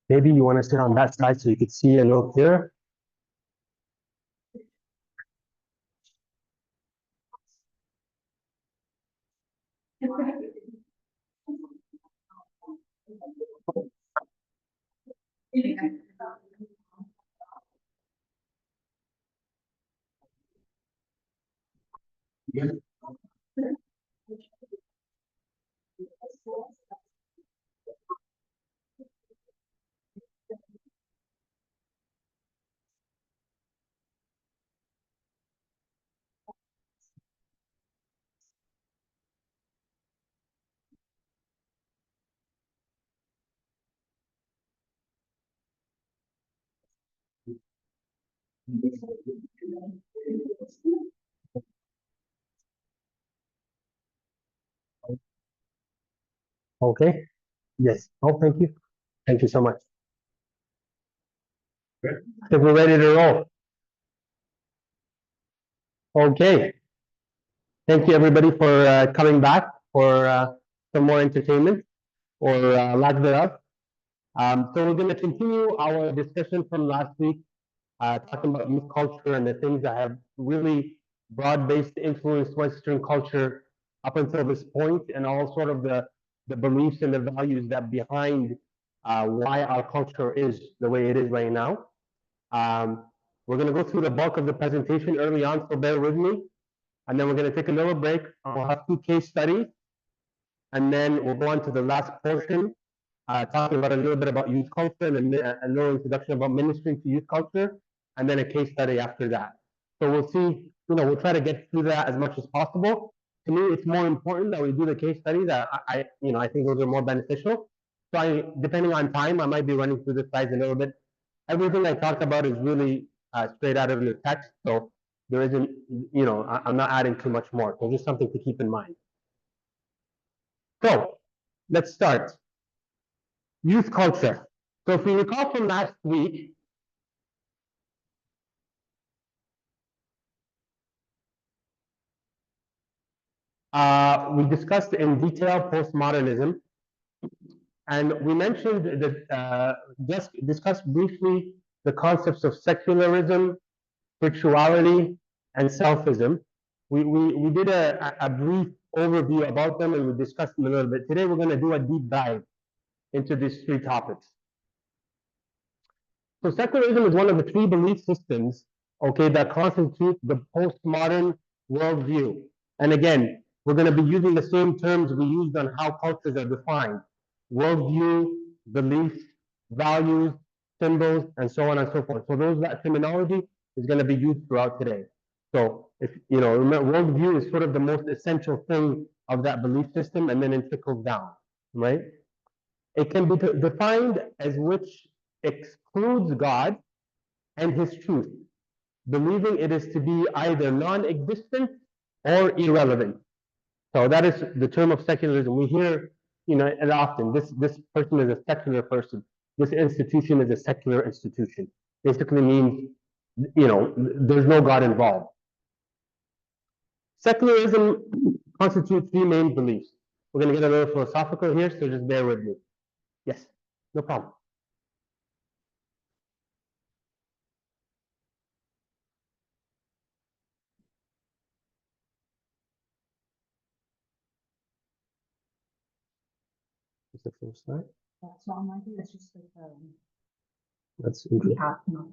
Maybe you want to sit on that side so you could see a little clearer. Okay. Yes. Oh, thank you. Thank you so much. I think we're ready to roll. Okay. Thank you, everybody, for coming back for some more entertainment or lack thereof. So we're going to continue our discussion from last week, talking about youth culture and the things that have really broad-based influenced Western culture up until this point, and all sort of the beliefs and the values that behind why our culture is the way it is right now. We're going to go through the bulk of the presentation early on, so bear with me. And then we're going to take a little break. We'll have 2 case studies. And then we'll go on to the last portion, talking about a little bit about youth culture and a little introduction about ministering to youth culture, and then a case study after that. So we'll see, we'll try to get through that as much as possible. To me, it's more important that we do the case studies. I think those are more beneficial. So depending on time, I might be running through the slides a little bit. Everything I talked about is really straight out of the text, so there isn't, I'm not adding too much more. So just something to keep in mind. So let's start. Youth culture. So if you recall from last week, we discussed in detail postmodernism, and we mentioned that just discussed briefly the concepts of secularism, spirituality, and selfism. We did a brief overview about them, and we discussed them a little bit. Today we're going to do a deep dive into these 3 topics. So secularism is one of the 3 belief systems, okay, that constitute the postmodern worldview. And again, we're going to be using the same terms we used on how cultures are defined: worldview, beliefs, values, symbols, and so on and so forth. So that terminology is going to be used throughout today. So if remember, worldview is sort of the most essential thing of that belief system, and then it trickles down, right? It can be defined as which excludes God and his truth, believing it is to be either non-existent or irrelevant. So that is the term of secularism. We hear, it often, this person is a secular person. This institution is a secular institution. Basically means, there's no God involved. Secularism constitutes 3 main beliefs. We're going to get a little philosophical here, so just bear with me. Yes, no problem. Is the first slide? That's not my view, it's just like, That's interesting. half not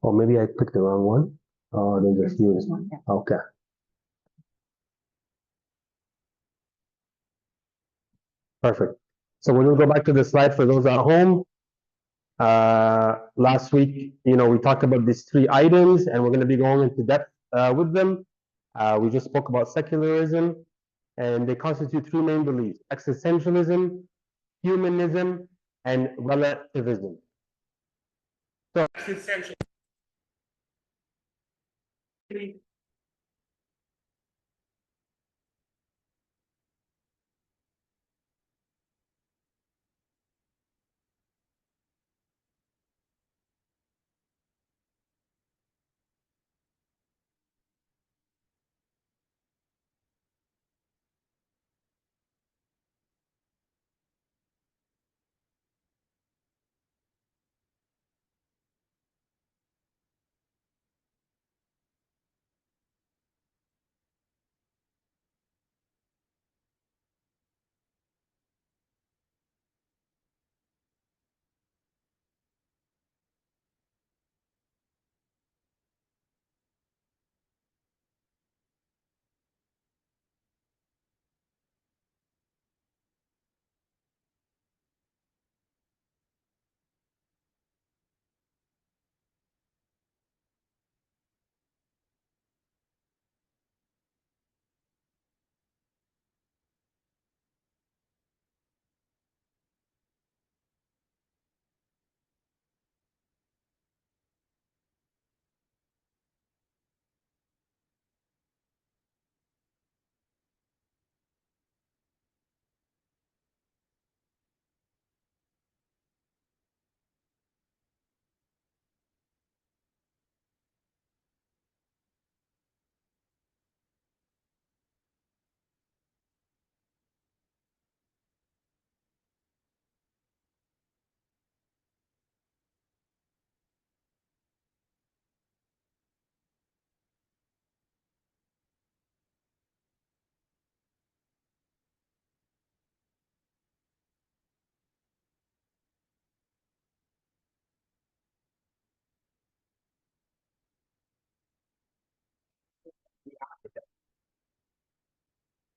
Oh, maybe I picked the wrong one. Oh, there's a few. Okay. Perfect. So we're going to go back to the slide for those at home. Last week, we talked about these 3 items, and we're going to be going into depth with them. We just spoke about secularism, and they constitute three main beliefs: existentialism, humanism, and relativism. So, existentialism.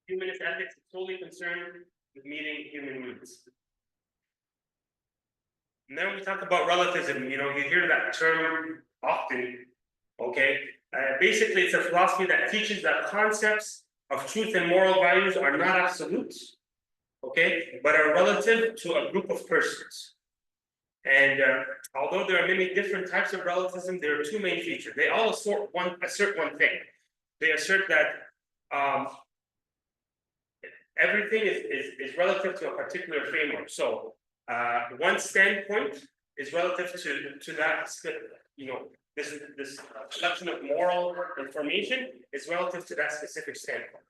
Humanist ethics is solely concerned with meeting human needs. And then we talk about relativism. You hear that term often. Okay, basically, it's a philosophy that teaches that concepts of truth and moral values are not absolute, okay, but are relative to a group of persons. And although there are many different types of relativism, there are two main features. They all assert one thing. They assert that everything is relative to a particular framework. So one standpoint is relative to that, this collection of moral information is relative to that specific standpoint.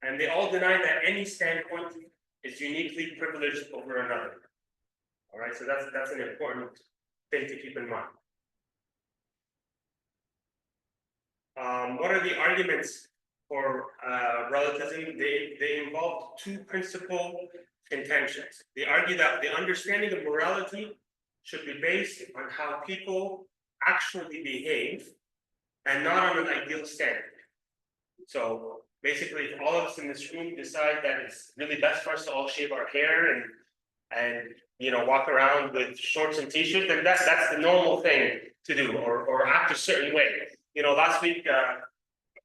And they all deny that any standpoint is uniquely privileged over another. All right, so that's an important thing to keep in mind. What are the arguments for relativism? They involve two principal contentions. They argue that the understanding of morality should be based on how people actually behave and not on an ideal standard. So basically, if all of us in this room decide that it's really best for us to all shave our hair and walk around with shorts and t-shirts, then that's the normal thing to do, or act a certain way. Last week, I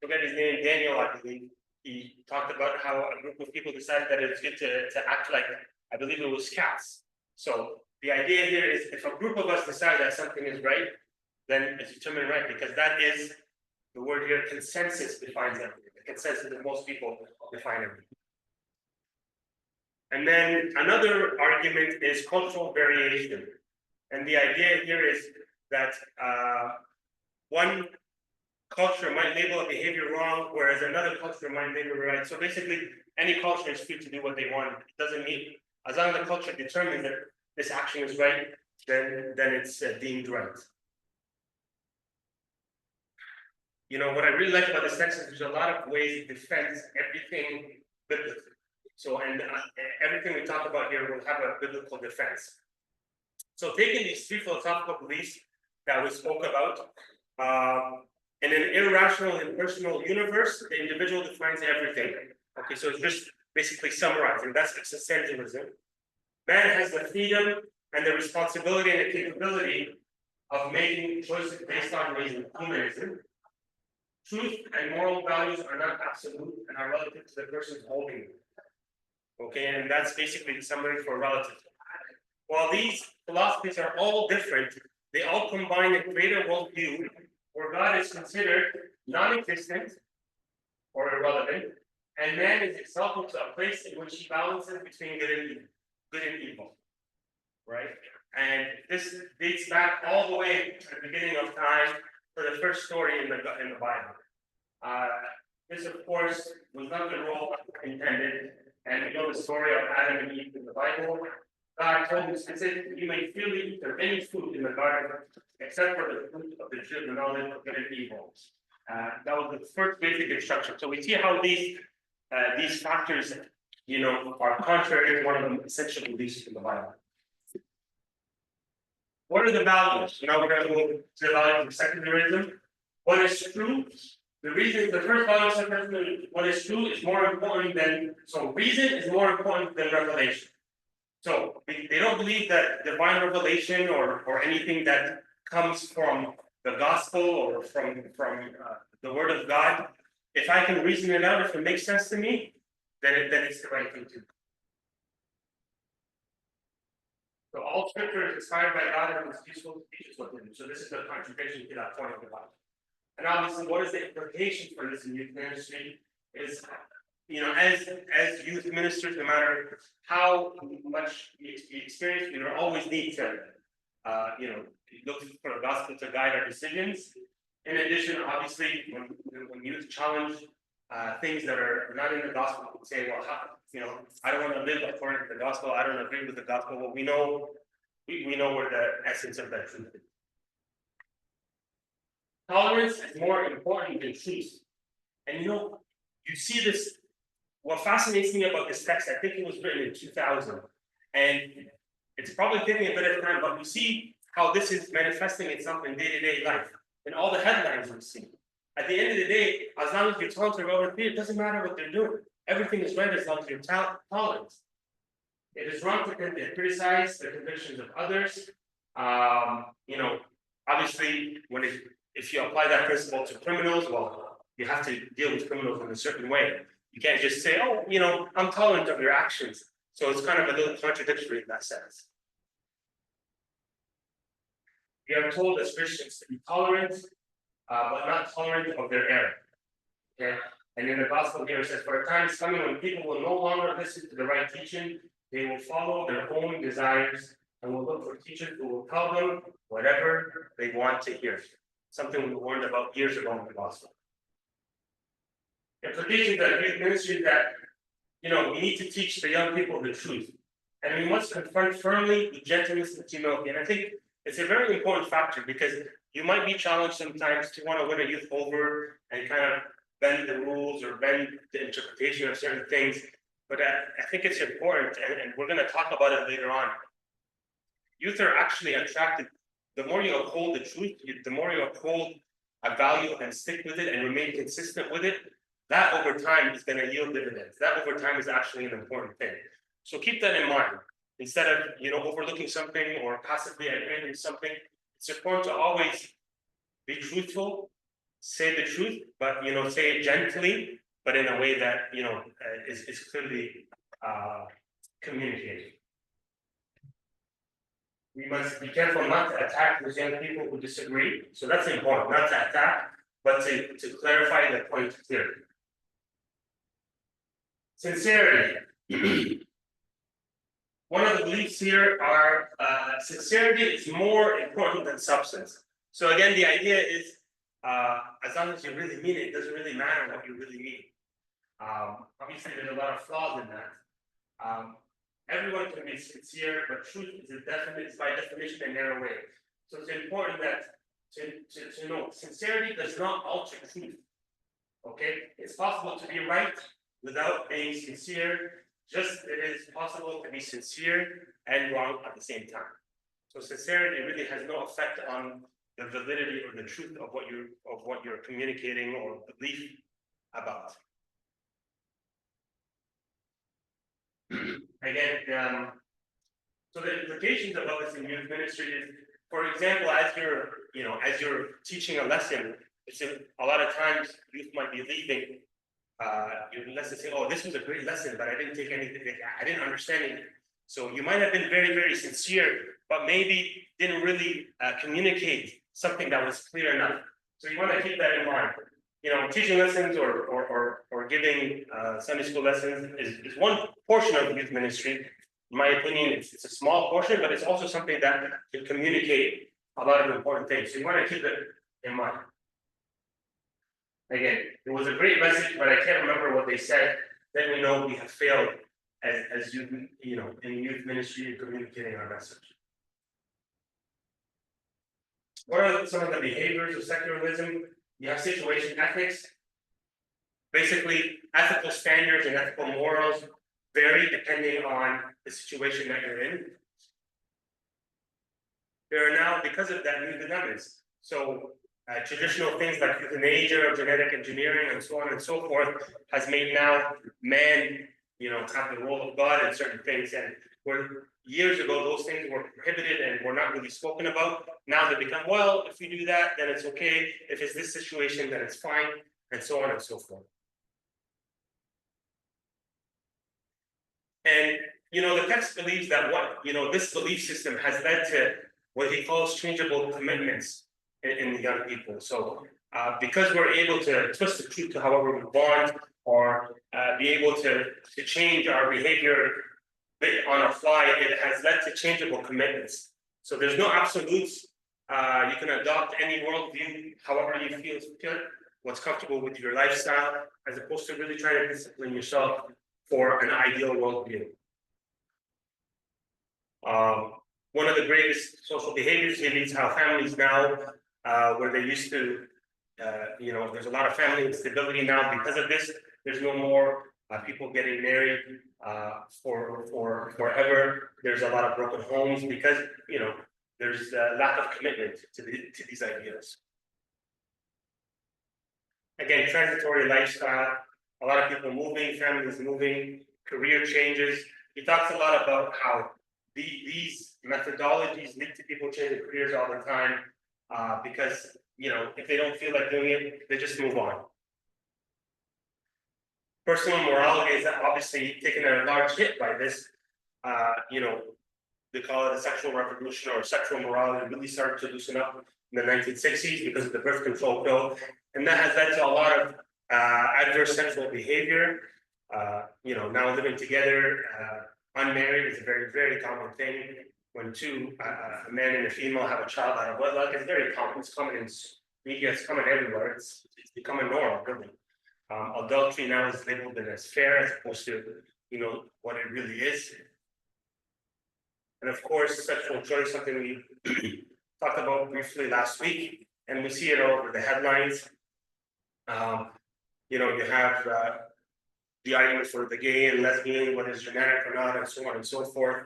forget his name, Daniel, I believe, he talked about how a group of people decided that it's good to act like, I believe it was cats. So the idea here is if a group of us decide that something is right, then it's determined right, because that is the word here, consensus defines everything. The consensus that most people define everything. And then another argument is cultural variation. And the idea here is that one culture might label a behavior wrong, whereas another culture might label it right. So basically, any culture is free to do what they want. It doesn't mean, as long as the culture determines that this action is right, then it's deemed right. What I really like about this text is there's a lot of ways it defends everything biblically. So, and everything we talk about here will have a biblical defense. So taking these three philosophical beliefs that we spoke about, in an irrational and impersonal universe, the individual defines everything. Okay, so it's just basically summarizing. That's existentialism. Man has the freedom and the responsibility and the capability of making choices based on reason, humanism. truth and moral values are not absolute and are relative to the person holding them. Okay, and that's basically the summary for relative. While these philosophies are all different, they all combine a greater worldview where God is considered non-existent or irrelevant, and man is exalted to a place in which he balances between good and evil. Right? And this dates back all the way to the beginning of time for the first story in the Bible. This, of course, was not the role intended, and we know the story of Adam and Eve in the Bible. God told them specifically, you may freely eat of any fruit in the garden, except for the fruit of the tree of the knowledge of good and evil. That was the first basic instruction. So we see how these factors, are contrary to one of the essential beliefs in the Bible. What are the values? Now we're going to move to the values of secularism. What is true? The first value of secularism, what is true is more important than, so reason is more important than revelation. So they don't believe that divine revelation or anything that comes from the gospel or from the word of God, if I can reason it out, if it makes sense to me, then it's the right thing to do. So all scripture is inspired by God and is useful to teach us what to do. So this is the contradiction to that point of the Bible. And obviously, what is the implication for this in youth ministry? Is as youth ministers, no matter how much you experience, we always need to look for the gospel to guide our decisions. In addition, obviously, when youth challenge things that are not in the gospel, say, well, I don't want to live according to the gospel. I don't agree with the gospel. Well, we know where the essence of that truth is. Tolerance is more important than truth. And you see this. What fascinates me about this text, I think it was written in 2000, and it's probably taking a bit of time, but we see how this is manifesting itself in day-to-day life, and all the headlines we see. At the end of the day, as long as you're tolerant over fear, it doesn't matter what they're doing. Everything is right as long as you're tolerant. It is wrong to criticize the convictions of others. Obviously, if you apply that principle to criminals, well, you have to deal with criminals in a certain way. You can't just say, oh, I'm tolerant of your actions. So it's kind of a little contradictory in that sense. We are told as Christians to be tolerant, but not tolerant of their error. Okay? And in the gospel here it says, for a time is coming when people will no longer listen to the right teaching. They will follow their own desires and will look for teachers who will tell them whatever they want to hear. Something we warned about years ago in the gospel. Implications of youth ministry that we need to teach the young people the truth, and we must confront firmly with gentleness and humility. And I think it's a very important factor because you might be challenged sometimes to want to win a youth over and kind of bend the rules or bend the interpretation of certain things. But I think it's important, and we're going to talk about it later on. Youth are actually attracted. The more you uphold the truth, the more you uphold a value and stick with it and remain consistent with it, that over time is going to yield dividends. That over time is actually an important thing. So keep that in mind. Instead of overlooking something or passively agreeing with something, it's important to always be truthful, say the truth, but say it gently, but in a way that is clearly communicated. We must be careful not to attack those young people who disagree. So that's important, not to attack, but to clarify the point clearly. Sincerity. One of the beliefs here are sincerity is more important than substance. So again, the idea is as long as you really mean it, it doesn't really matter what you really mean. Obviously, there's a lot of flaws in that. Everyone can be sincere, but truth is by definition a narrow way. So it's important that to know sincerity does not alter truth. Okay, it's possible to be right without being sincere. Just it is possible to be sincere and wrong at the same time. So sincerity really has no effect on the validity or the truth of what you're communicating or belief about. Again, so the implications of this in youth ministry is, for example, as you're teaching a lesson, it's a lot of times youth might be leaving. Your lesson say, oh, this was a great lesson, but I didn't take anything, I didn't understand it. So you might have been very, very sincere, but maybe didn't really communicate something that was clear enough. So you want to keep that in mind. You know, teaching lessons or giving Sunday school lessons is one portion of youth ministry. In my opinion, it's a small portion, but it's also something that can communicate a lot of important things. So you want to keep it in mind. Again, it was a great message, but I can't remember what they said. Then we know we have failed as youth, you know, in youth ministry and communicating our message. What are some of the behaviors of secularism? You have situation ethics. Basically, ethical standards and ethical morals vary depending on the situation that you're in. There are now, because of that, new dilemmas. So traditional things like euthanasia or genetic engineering and so on and so forth has made now man, you know, have the role of God in certain things. And where years ago those things were prohibited and were not really spoken about, now they become, well, if we do that, then it's okay. If it's this situation, then it's fine, and so on and so forth. And you know, the text believes that this belief system has led to what he calls changeable commitments in the young people. So because we're able to twist the truth to however we want, or be able to change our behavior on a fly, it has led to changeable commitments. So there's no absolutes. You can adopt any worldview however you feel good, what's comfortable with your lifestyle, as opposed to really trying to discipline yourself for an ideal worldview. One of the greatest social behaviors he leads how families now, where they used to, there's a lot of family instability now because of this. There's no more people getting married for forever. There's a lot of broken homes because there's a lack of commitment to these ideas. Again, transitory lifestyle. A lot of people moving, families moving, career changes. He talks a lot about how these methodologies lead to people changing careers all the time because if they don't feel like doing it, they just move on. Personal morality is obviously taken a large hit by this. They call it a sexual revolution, or sexual morality really started to loosen up in the 1960s because of the birth control pill, and that has led to a lot of adverse sexual behavior. Now living together, unmarried is a very, very common thing. When a man and a female have a child out of wedlock, it's very common. It's common in media, it's common everywhere. It's become a norm, really. Adultery now is labeled as fair as opposed to, what it really is. And of course, sexual choice, something we talked about briefly last week, and we see it all over the headlines. You have the argument for the gay and lesbian, whether it's genetic or not, and so on and so forth.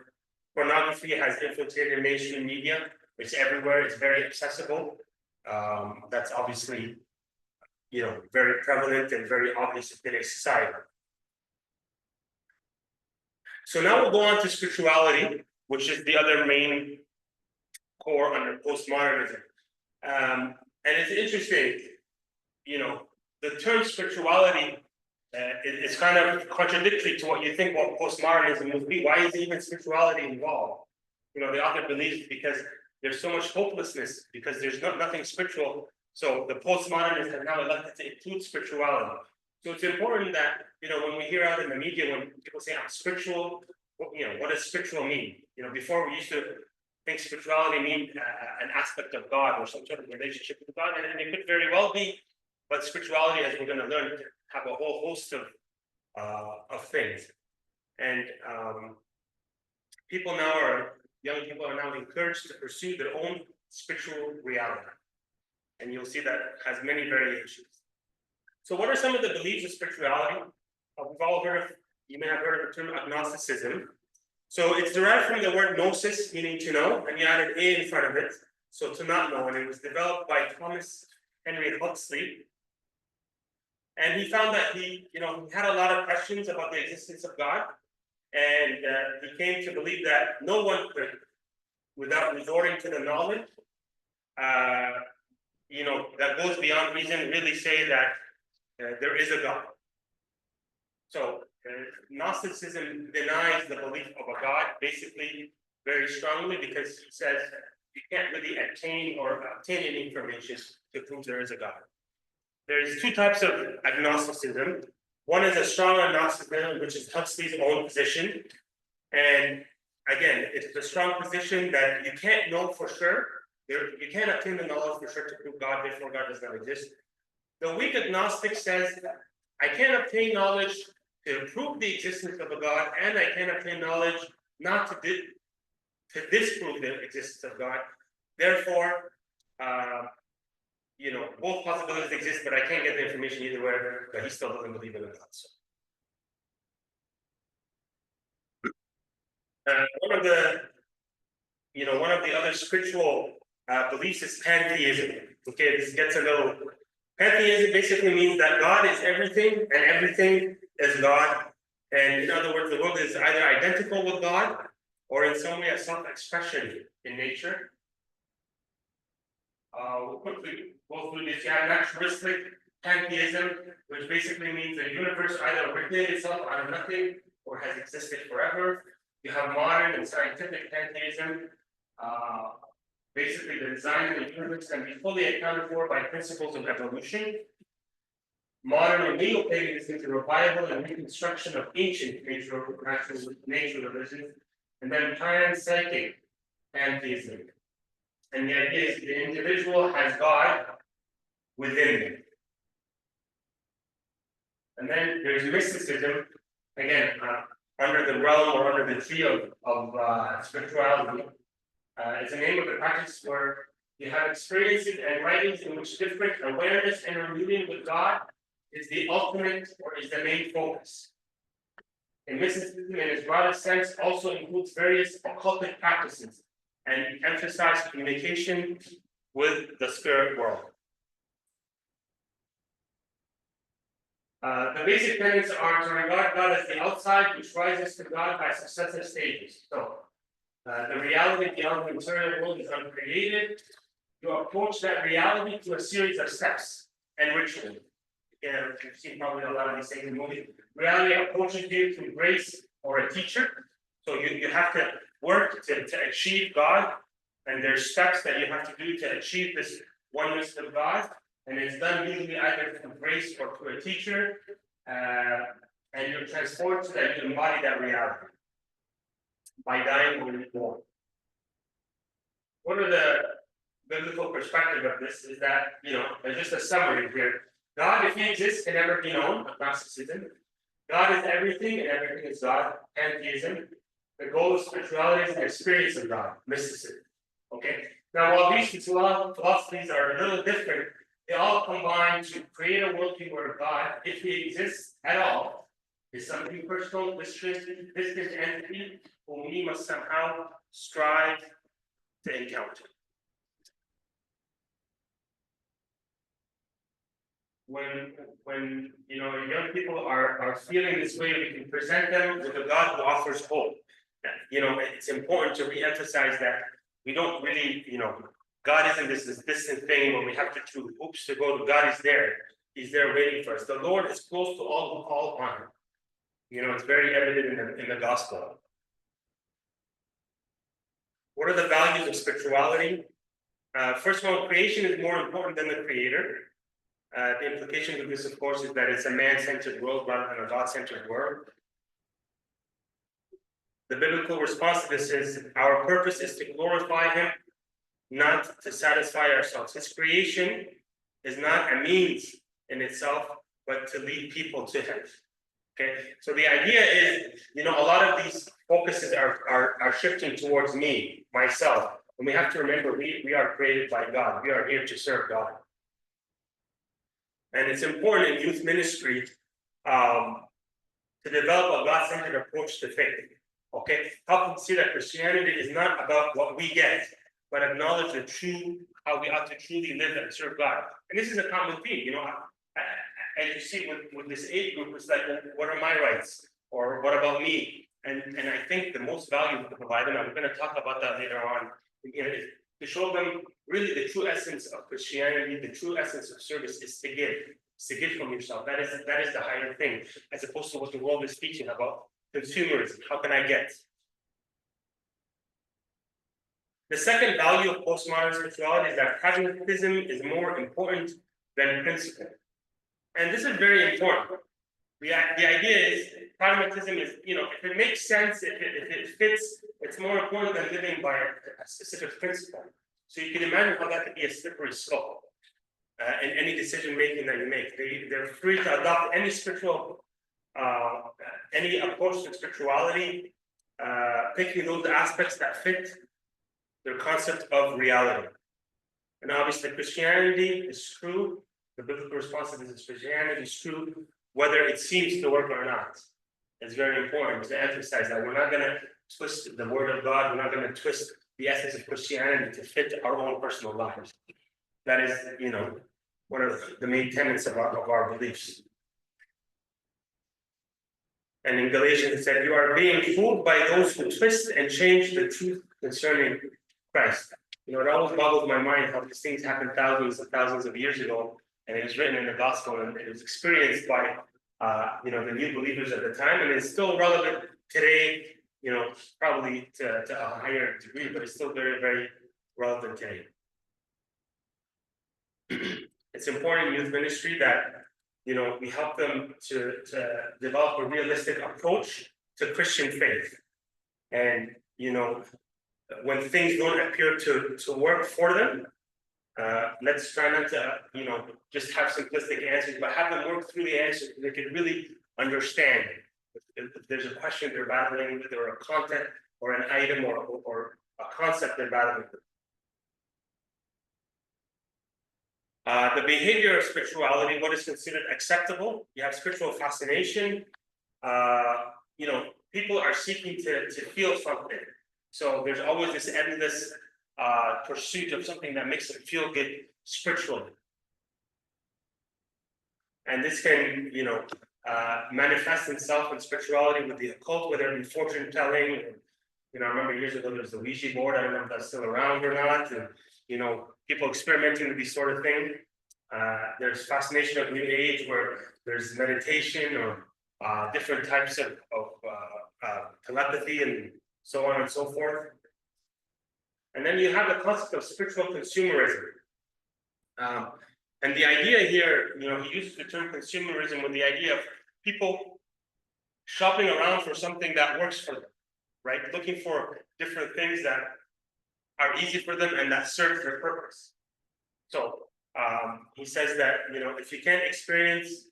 Pornography has infiltrated mainstream media. It's everywhere. It's very accessible. That's obviously, very prevalent and very obvious in today's society. So now we'll go on to spirituality, which is the other main core under postmodernism. And it's interesting, the term spirituality is kind of contradictory to what you think what postmodernism would be. Why is even spirituality involved? The author believes because there's so much hopelessness, because there's nothing spiritual. So the postmodernists have now elected to include spirituality. So it's important that, when we hear out in the media, when people say I'm spiritual, what does spiritual mean? Before we used to think spirituality mean an aspect of God or some sort of relationship with God, and it could very well be, but spirituality, as we're going to learn, have a whole host of things. And young people are now encouraged to pursue their own spiritual reality. And you'll see that has many variations. So what are some of the beliefs of spirituality? You may have heard of the term agnosticism. So it's derived from the word gnosis, meaning to know, and you add an A in front of it, so to not know. And it was developed by Thomas Henry Huxley. And he found that he had a lot of questions about the existence of God, and he came to believe that no one could, without resorting to the knowledge, that goes beyond reason really say that there is a God. So Gnosticism denies the belief of a God basically very strongly because it says you can't really obtain any information to prove there is a God. There's two types of agnosticism. One is a strong agnosticism, which is Huxley's own position. And again, it's a strong position that you can't know for sure. You can't obtain the knowledge for sure to prove God, therefore God does not exist. The weak agnostic says, I can't obtain knowledge to prove the existence of a God, and I can't obtain knowledge not to disprove the existence of God. Therefore, both possibilities exist, but I can't get the information either way, but he still doesn't believe in a God. So. One of the other spiritual beliefs is pantheism. Okay, this gets a little. Pantheism basically means that God is everything and everything is God. And in other words, the world is either identical with God or in some way a self-expression in nature. We'll quickly go through this. You have naturalistic pantheism, which basically means the universe either originated itself out of nothing or has existed forever. You have modern and scientific pantheism. Basically, the design of the universe can be fully accounted for by principles of evolution. Modern or neo-paganism is a revival and reconstruction of ancient nature religions, and then panpsychic pantheism. And the idea is the individual has God within them. And then there's mysticism, again, under the realm or under the tree of spirituality. It's a name of the practice where you have experiences and writings in which different awareness and reunion with God is the ultimate or is the main focus. And mysticism, in its broadest sense, also includes various occultic practices and emphasize communication with the spirit world. The basic tenets are to regard God as the outside, which rises to God by successive stages. So, the reality beyond the material world is uncreated. You approach that reality through a series of steps and rituals. You've seen probably a lot of these things in movies. Reality approaches you through grace or a teacher. So you have to work to achieve God, and there's steps that you have to do to achieve this oneness of God. And it's done usually either through grace or through a teacher, and you're transformed so that you embody that reality by dying or reborn. What are the biblical perspective of this is that, there's just a summary here. God, if he exists, can never be known, agnosticism. God is everything and everything is God, pantheism. The goal of spirituality is the experience of God, mysticism. Okay. Now, while these two philosophies are a little different, they all combine to create a worldview where God, if he exists at all, is something personal, distant entity whom we must somehow strive to encounter. When young people are feeling this way, we can present them with a God who offers hope. It's important to re-emphasize that we don't really, God isn't this distant thing when we have to choose hoops to go to. God is there. He's there waiting for us. The Lord is close to all who call upon him. It's very evident in the gospel. What are the values of spirituality? First of all, creation is more important than the creator. The implication of this, of course, is that it's a man-centered world rather than a God-centered world. The biblical response to this is our purpose is to glorify him, not to satisfy ourselves. His creation is not a means in itself, but to lead people to him. Okay, so the idea is, a lot of these focuses are shifting towards me, myself, and we have to remember we are created by God. We are here to serve God. And it's important in youth ministry to develop a God-centered approach to faith. Okay, help them see that Christianity is not about what we get, but acknowledge how we ought to truly live and serve God. And this is a common theme, as you see with this age group, it's like, what are my rights? Or what about me? And I think the most value to provide, and I'm going to talk about that later on, is to show them really the true essence of Christianity, the true essence of service is to give. It's to give from yourself. That is the higher thing, as opposed to what the world is teaching about consumerism. How can I get? The second value of postmodern spirituality is that pragmatism is more important than principle. And this is very important. The idea is pragmatism is, if it makes sense, if it fits, it's more important than living by a specific principle. So you can imagine how that could be a slippery slope in any decision making that you make. They're free to adopt any spiritual, any approach to spirituality, picking those aspects that fit their concept of reality. And obviously Christianity is true. The biblical response to this is Christianity is true, whether it seems to work or not. It's very important to emphasize that we're not going to twist the word of God. We're not going to twist the essence of Christianity to fit our own personal lives. That is, one of the main tenets of our beliefs. And in Galatians it said, you are being fooled by those who twist and change the truth concerning Christ. It always boggles my mind how these things happened thousands and thousands of years ago, and it was written in the gospel, and it was experienced by the new believers at the time, and it's still relevant today, probably to a higher degree, but it's still very, very relevant today. It's important in youth ministry that we help them to develop a realistic approach to Christian faith. And when things don't appear to work for them, let's try not to just have simplistic answers, but have them work through the answers so they can really understand if there's a question they're battling with, or a content or an item or a concept they're battling with. The behavior of spirituality, what is considered acceptable? You have spiritual fascination. People are seeking to feel something. So there's always this endless pursuit of something that makes them feel good spiritually. And this can, manifest itself in spirituality with the occult, whether it be fortune telling. I remember years ago there was the Ouija board. I don't know if that's still around or not. And people experimenting with these sort of things. There's fascination of New Age, where there's meditation or different types of telepathy and so on and so forth. And then you have the concept of spiritual consumerism. And the idea here, he uses the term consumerism with the idea of people shopping around for something that works for them, right? Looking for different things that are easy for them and that serve their purpose. So he says that, if you can't experience,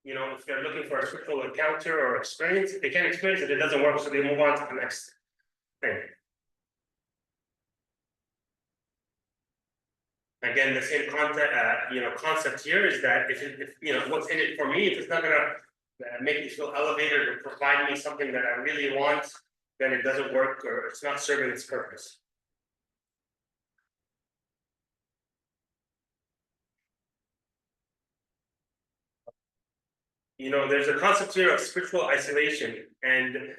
if they're looking for a spiritual encounter or experience, if they can't experience it, it doesn't work, so they move on to the next thing. Again, the same concept here is that if what's in it for me, if it's not gonna make me feel elevated or provide me something that I really want, then it doesn't work, or it's not serving its purpose. There's a concept here of spiritual isolation, and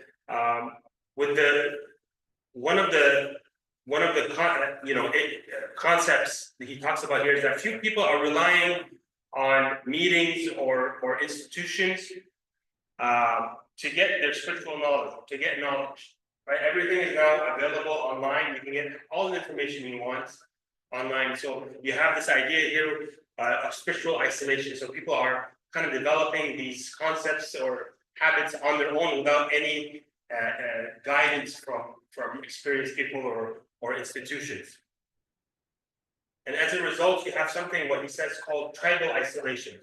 with one of the concepts that he talks about here is that few people are relying on meetings or institutions to get their spiritual knowledge, to get knowledge. Right? Everything is now available online. You can get all the information you want online. So you have this idea here of spiritual isolation. So people are kind of developing these concepts or habits on their own without any guidance from experienced people or institutions. And as a result, you have something, what he says, called tribal isolation.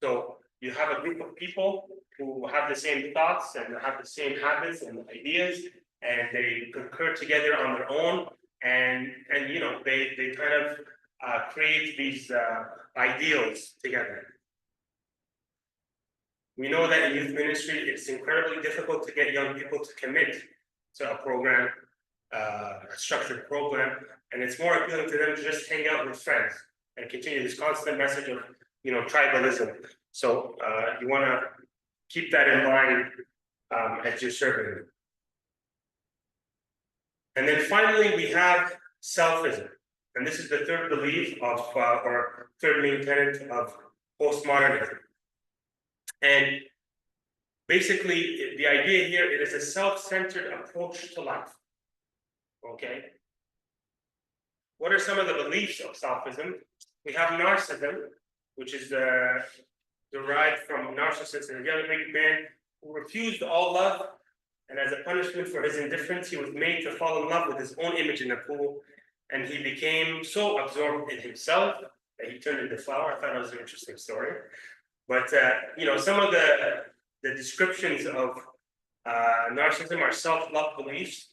So you have a group of people who have the same thoughts and have the same habits and ideas, and they concur together on their own, and they kind of create these ideals together. We know that in youth ministry, it's incredibly difficult to get young people to commit to a program, a structured program, and it's more appealing to them to just hang out with friends and continue this constant message of, tribalism. So you want to keep that in mind as you're serving them. And then finally, we have selfism. And this is the third belief of, or third main tenet of postmodernism. And basically, the idea here, it is a self-centered approach to life. Okay. What are some of the beliefs of selfism? We have narcissism, which is derived from Narcissus, a young Greek man who refused all love, and as a punishment for his indifference, he was made to fall in love with his own image in a pool, and he became so absorbed in himself that he turned into flower. I thought it was an interesting story. But you know, some of the descriptions of narcissism are self-love beliefs,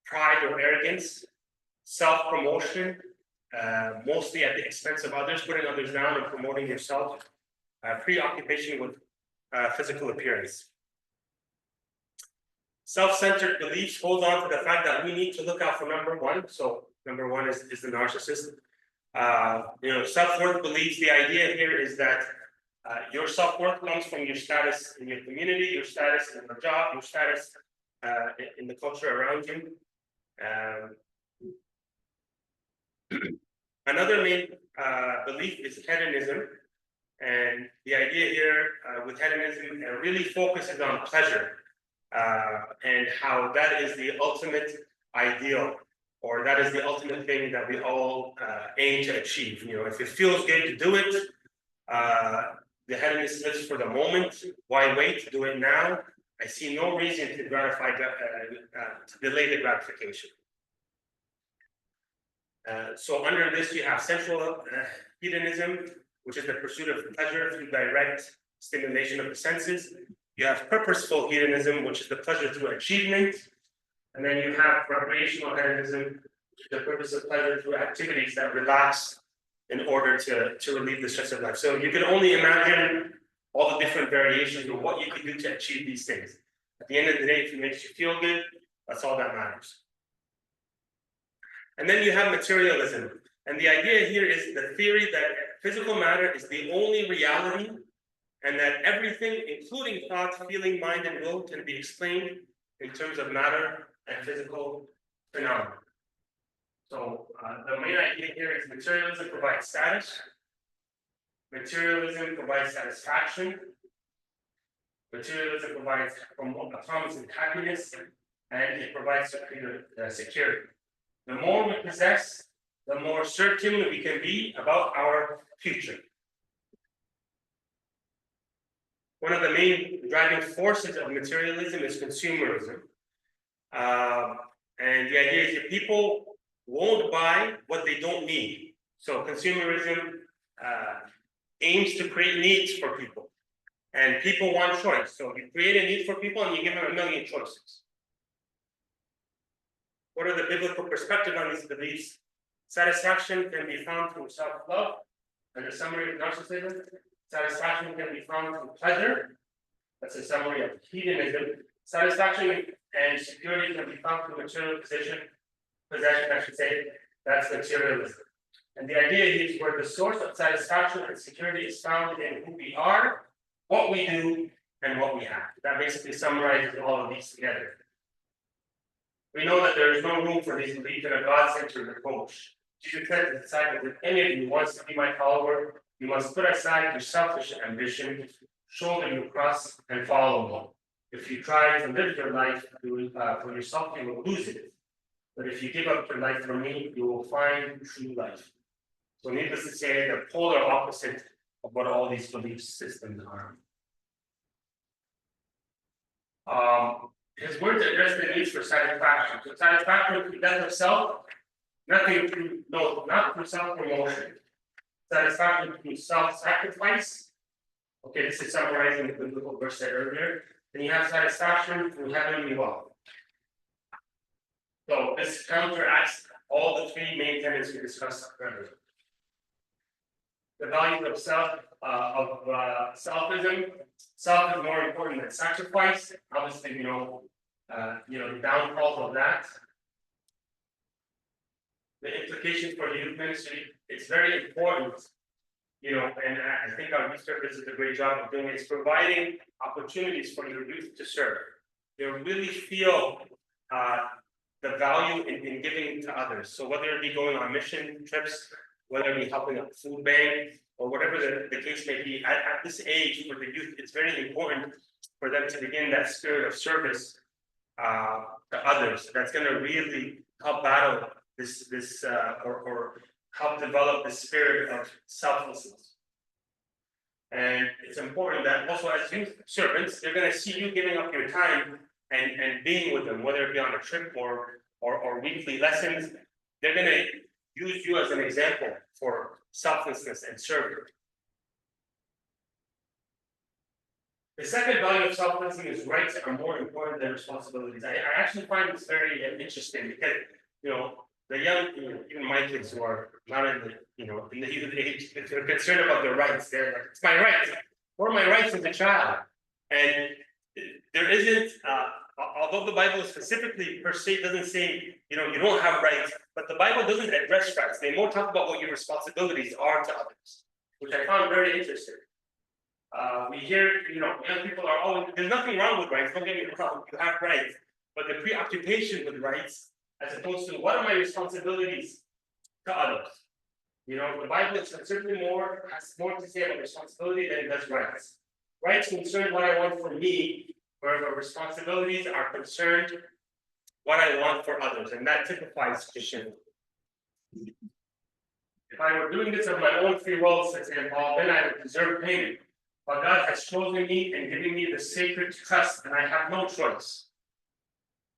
pride or arrogance, self-promotion, mostly at the expense of others, putting others down and promoting yourself, preoccupation with physical appearance. Self-centered beliefs hold on to the fact that we need to look out for number one. So number one is the narcissist. You know, self-worth beliefs, the idea here is that your self-worth comes from your status in your community, your status in your job, your status in the culture around you. Another main belief is hedonism. And the idea here with hedonism really focuses on pleasure and how that is the ultimate ideal, or that is the ultimate thing that we all aim to achieve. You know, if it feels good to do it, the hedonist lives for the moment. Why wait? Do it now. I see no reason to gratify, to delay the gratification. So under this, you have sensual hedonism, which is the pursuit of pleasure through direct stimulation of the senses. You have purposeful hedonism, which is the pleasure through achievement. And then you have recreational hedonism, which is the purpose of pleasure through activities that relax in order to relieve the stress of life. So you can only imagine all the different variations of what you can do to achieve these things. At the end of the day, if it makes you feel good, that's all that matters. And then you have materialism. And the idea here is the theory that physical matter is the only reality, and that everything, including thought, feeling, mind, and will, can be explained in terms of matter and physical phenomena. So the main idea here is materialism provides status, materialism provides satisfaction, materialism provides a promise of happiness, and it provides security. The more we possess, the more certain we can be about our future. One of the main driving forces of materialism is consumerism. And the idea is that people won't buy what they don't need. So consumerism aims to create needs for people. And people want choice. So you create a need for people and you give them a million choices. What are the biblical perspective on these beliefs? Satisfaction can be found through self-love. And a summary of narcissism. Satisfaction can be found through pleasure. That's a summary of hedonism. Satisfaction and security can be found through material possession, I should say. That's materialism. And the idea is where the source of satisfaction and security is found in who we are, what we do, and what we have. That basically summarizes all of these together. We know that there is no room for these beliefs in a God-centered approach. Jesus said to the disciples, if any of you wants to be my follower, you must put aside your selfish ambition, shoulder your cross, and follow me. If you try to live your life for yourself, you will lose it. But if you give up your life for me, you will find true life. So needless to say, the polar opposite of what all these belief systems are. His words address the needs for satisfaction. So satisfaction through death of self, not through self-promotion. Satisfaction through self-sacrifice. Okay, this is summarizing the biblical verse said earlier. Then you have satisfaction through heavenly wealth. So this counteracts all the three main tenets we discussed earlier. The values of selfism. Self is more important than sacrifice. Obviously, you know the downfalls of that. The implications for the youth ministry. It's very important, and I think our youth service does a great job of doing it. It's providing opportunities for your youth to serve. They really feel the value in giving to others. So whether it be going on mission trips, whether it be helping a food bank, or whatever the case may be, at this age for the youth, it's very important for them to begin that spirit of service to others. That's going to really help battle this or help develop the spirit of selflessness. And it's important that also as youth servants, they're going to see you giving up your time and being with them, whether it be on a trip or weekly lessons. They're going to use you as an example for selflessness and service. The second value of selflessness is rights are more important than responsibilities. I actually find this very interesting because, the young, even my kids who are not in the, in the youth age, if they're concerned about their rights, they're like, it's my rights. What are my rights as a child? And there isn't, although the Bible specifically per se doesn't say, you don't have rights, but the Bible doesn't address rights. They more talk about what your responsibilities are to others, which I found very interesting. We hear, young people are always, there's nothing wrong with rights, don't get me wrong, you have rights, but the preoccupation with rights, as opposed to what are my responsibilities to others? The Bible is certainly has more to say about responsibility than it does rights. Rights concern what I want for me, where responsibilities are concerned what I want for others, and that typifies Christianity. If I were doing this of my own free will, says St. Paul, then I would deserve payment. But God has chosen me and given me the sacred trust, and I have no choice.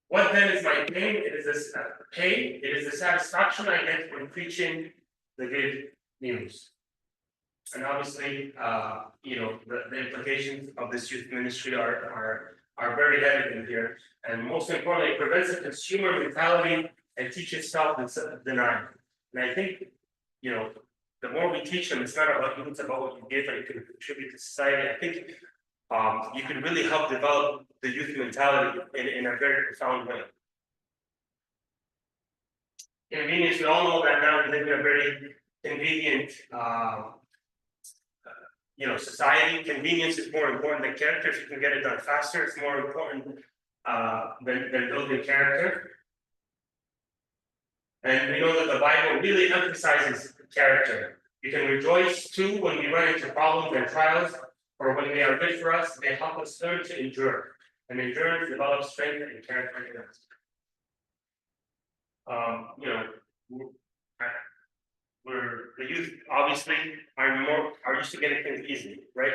What then is my pain? It is this pain. It is the satisfaction I get when preaching the good news. And obviously, the implications of this youth ministry are very evident here. And most importantly, it prevents a consumer mentality and teaches self-denial. And I think, the more we teach them, it's not about you, it's about what you give and you can contribute to society. I think you can really help develop the youth mentality in a very profound way. Convenience, we all know that now we live in a very convenient society. Convenience is more important than character. If you can get it done faster, it's more important than building character. And we know that the Bible really emphasizes character. You can rejoice too when we run into problems and trials, or when they are good for us, they help us learn to endure. And endurance develops strength and character in us. The youth obviously are used to getting things easy, right?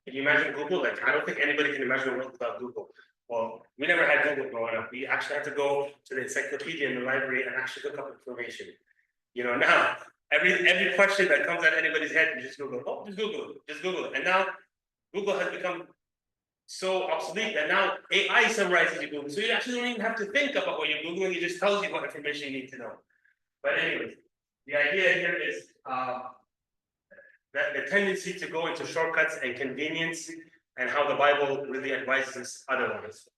Can you imagine Google? Like, I don't think anybody can imagine a world without Google. Well, we never had Google growing up. We actually had to go to the encyclopedia in the library and actually look up information. Now every question that comes at anybody's head, you just Google. Oh, just Google it. And now Google has become so obsolete that now AI summarizes your Google. So you actually don't even have to think about what you're Googling. It just tells you what information you need to know. But anyways, the idea here is that the tendency to go into shortcuts and convenience, and how the Bible really advises us otherwise.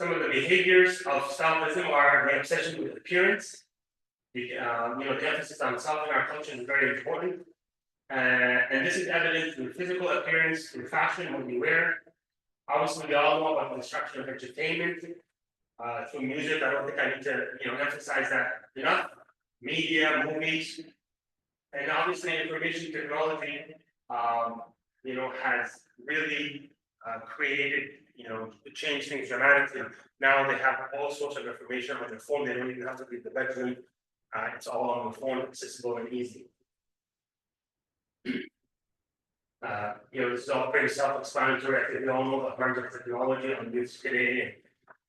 Some of the behaviors of selfism are the obsession with appearance. The emphasis on self in our culture is very important. And this is evident through physical appearance, through fashion, what we wear. Obviously, we all know about the destruction of entertainment, through music. I don't think I need to, emphasize that enough. Media, movies, and obviously information technology, has really created, changed things dramatically. Now they have all sorts of information on their phone. They don't even have to leave the bedroom. It's all on the phone, accessible and easy. This is all pretty self-explanatory. I think we all know the harms of technology on youth today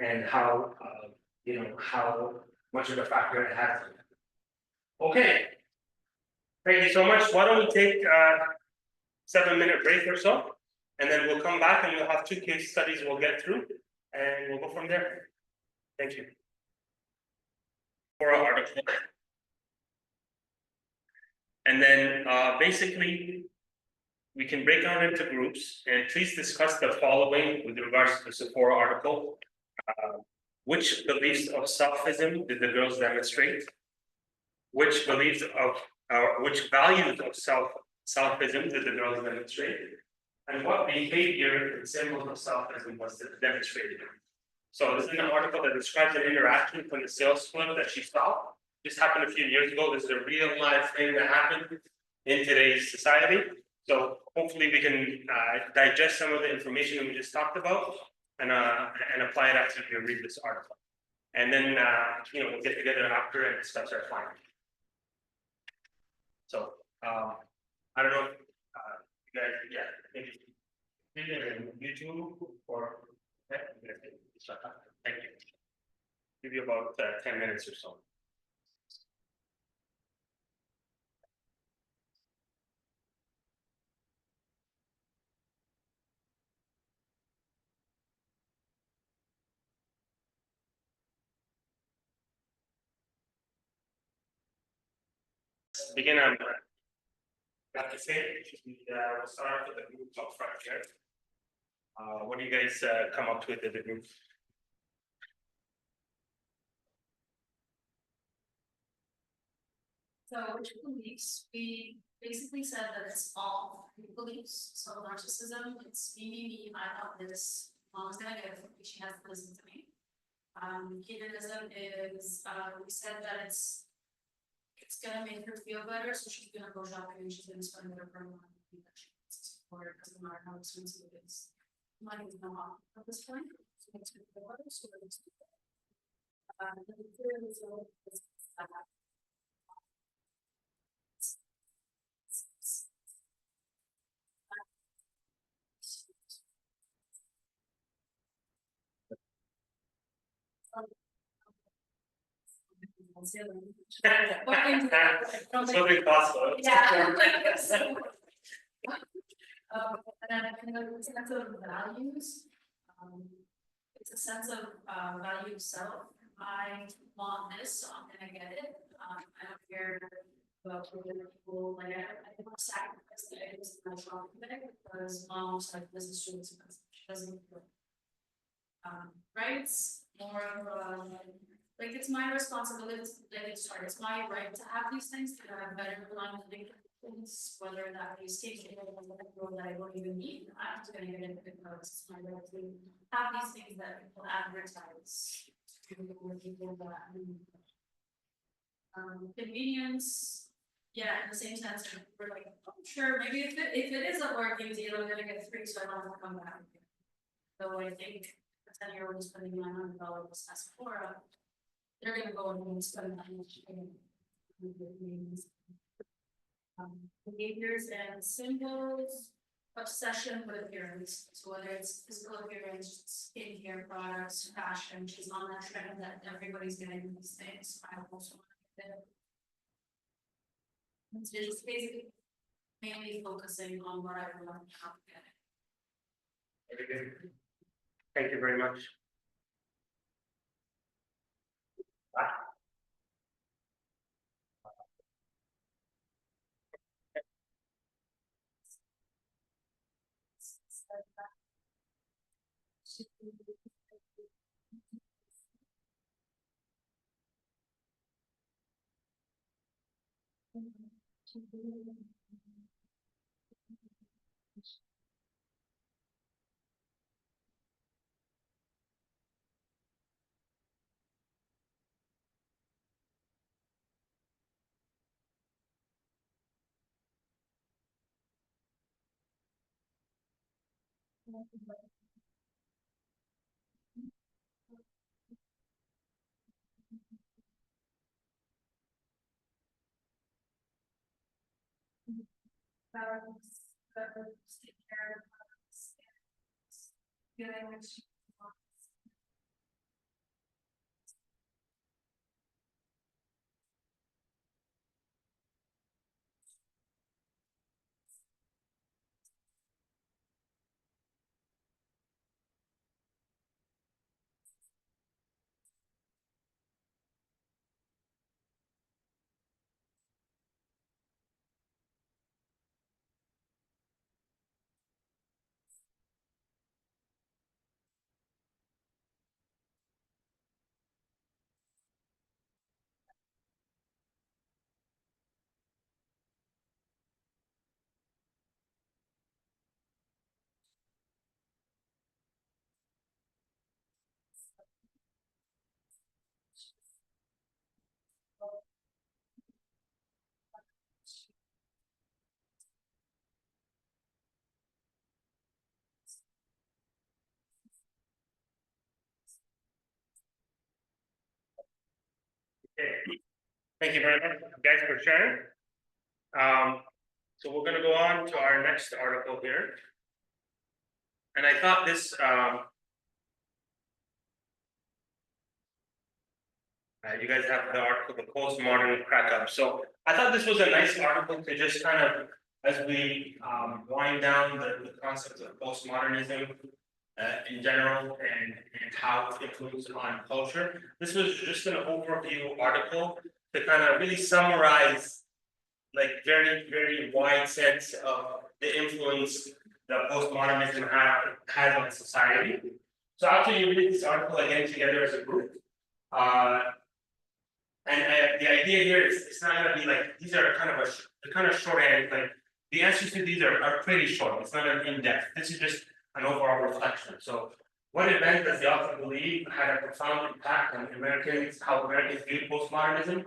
and how, how much of a factor it has. Okay. Thank you so much. Why don't we take a 7-minute break or so, and then we'll come back and we'll have 2 case studies we'll get through, and we'll go from there. Thank you. For our article. And then basically, we can break down into groups, and please discuss the following with regards to the Sephora article. Which beliefs of selfism did the girls demonstrate? Which beliefs of, which values of selfism did the girls demonstrate? And what behavior and symbols of selfism was demonstrated? So this is an article that describes an interaction from the sales club that she saw. This happened a few years ago. This is a real life thing that happened in today's society. So hopefully we can digest some of the information that we just talked about and apply it after we read this article. And then we'll get together after and discuss our findings. So I don't know if you guys, yeah, maybe either YouTube or thank you. Give you about 10 minutes or so. Begin on like I say, we'll start with the group up front here. What do you guys come up with as a group? So which beliefs? We basically said that it's all beliefs. So narcissism, it's me, I want this, mom's gonna get it, she has to listen to me. Hedonism is we said that it's gonna make her feel better, so she's gonna go shopping and she's gonna spend whatever money that she wants to support. It doesn't matter how expensive it is. Money is not at this point, so it's gonna feel better, so it's the third result is Something possible. Yeah. And then kind of a sense of values. It's a sense of value of self. I want this, so I'm gonna get it. I don't care about other people. Like I want to sacrifice the items in my shopping bag because mom's like, this is too expensive. She doesn't. Rights, more of like it's my responsibility. Like it's my right to have these things that are better than things, whether that be station or that I don't even need. I'm just gonna get it because it's my right to have these things that people advertise to people that need. Convenience, yeah, in the same sense, we're like, oh, sure, maybe if it is a working deal, I'm gonna get 3, so I don't have to come back. So I think a 10-year-old is spending $900 at Sephora, they're gonna go and spend that much. Behaviors and symbols, obsession with appearance. So whether it's physical appearance, skincare products, fashion, she's on that trend that everybody's getting these things. I also want to get it. It's just basically mainly focusing on what I want to get. Very good. Thank you very much. Thank you very much, guys, for sharing. So we're gonna go on to our next article here. And I thought this, you guys have the article, the postmodern crack up. So I thought this was a nice article to just kind of, as we wind down the concept of postmodernism in general and how it influences on culture. This was just an overview article to kind of really summarize like very wide sense of the influence that postmodernism has on society. So after you read this article again together as a group, and the idea here is it's not gonna be like these are kind of a kind of shorthand, like the answers to these are pretty short. It's not an in-depth. This is just an overall reflection. So what event does the author believe had a profound impact on Americans, how Americans view postmodernism?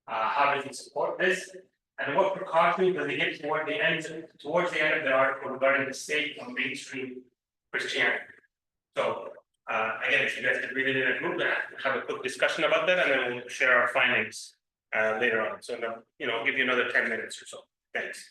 How does he support this? And what precautions does he give towards the end of the article regarding the state of mainstream Christianity? So again, if you guys could read it in a group, have a quick discussion about that, and then we'll share our findings later on. So I'll give you another 10 minutes or so. Thanks.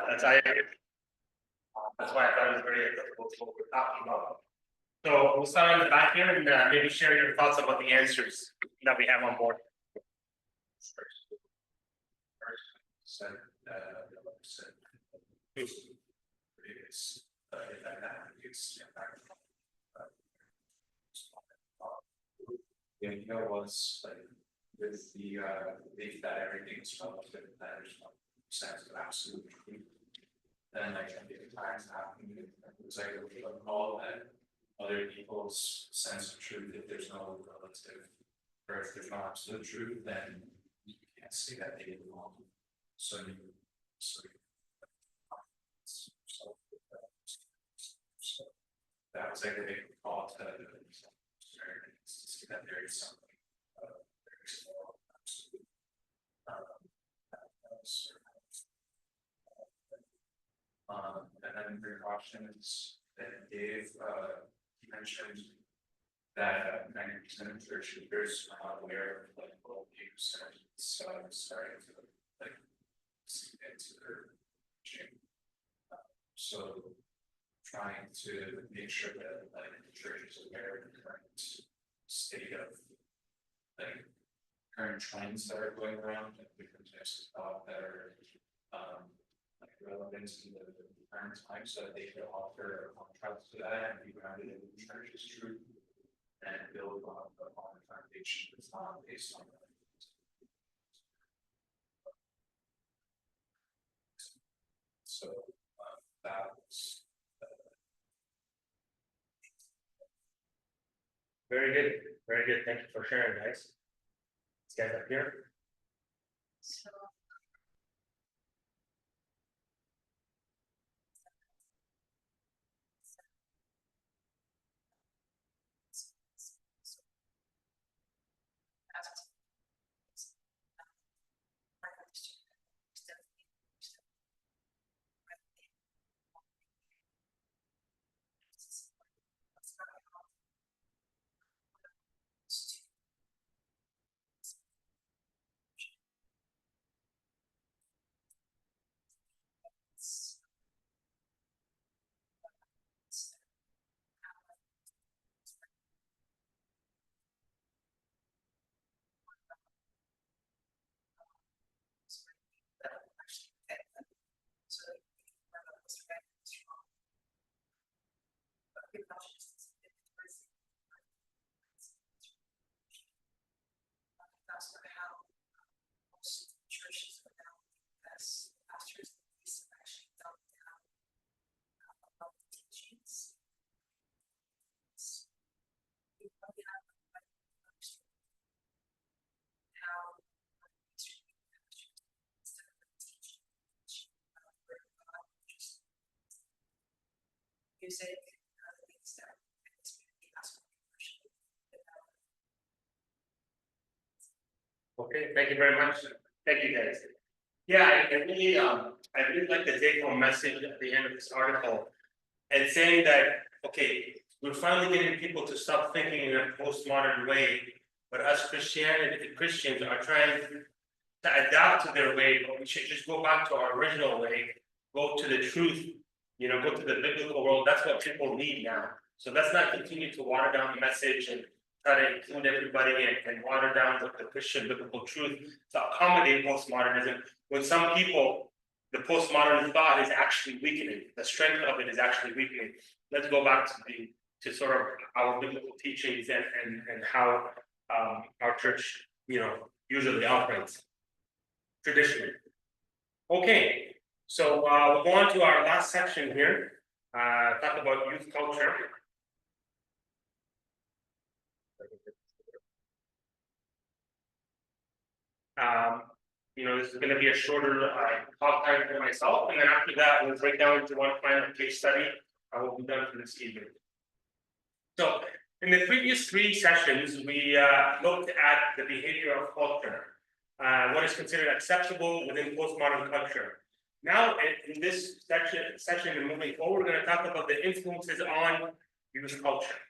That's why I thought it was very applicable to what we're talking about. So we'll start on the back here and maybe share your thoughts about the answers that we have on board. The idea was like with the belief that everything is relative, that there's no sense of absolute truth. Then like at the times happening, it was like a call that other people's sense of truth, if there's no relative, or if there's no absolute truth, then you can't say that they belong. So that was like a big call to see that there is something. And then precautions that Dave mentioned that 90% of church leaders are not aware of like world views and it's starting to like see into their teaching. So trying to make sure that like the church is aware of the current state of like current trends that are going around and different types of thought that are like relevant to the current time so that they can offer a contrast to that and be grounded in the church's truth and build on a foundation that's not based on that. So that was Very good. Very good. Thank you for sharing, guys. Let's get up here. So. music, other things that this community has. Okay, thank you very much. Thank you, guys. Yeah, I really like the take-home message at the end of this article. And saying that, okay, we're finally getting people to stop thinking in a postmodern way, but us Christians are trying to adapt to their way, but we should just go back to our original way, go to the truth, go to the biblical world. That's what people need now. So let's not continue to water down the message and try to include everybody and water down the Christian biblical truth to accommodate postmodernism. When some people, the postmodern thought is actually weakening, the strength of it is actually weakening. Let's go back to sort of our biblical teachings and how our church, usually operates traditionally. Okay, so we'll go on to our last section here. Talk about youth culture. This is going to be a shorter talk time for myself, and then after that, we'll break down into one final case study. I will be done for this evening. So, in the previous 3 sessions, we looked at the behavior of culture, what is considered acceptable within postmodern culture. Now, in this session and moving forward, we're going to talk about the influences on youth culture.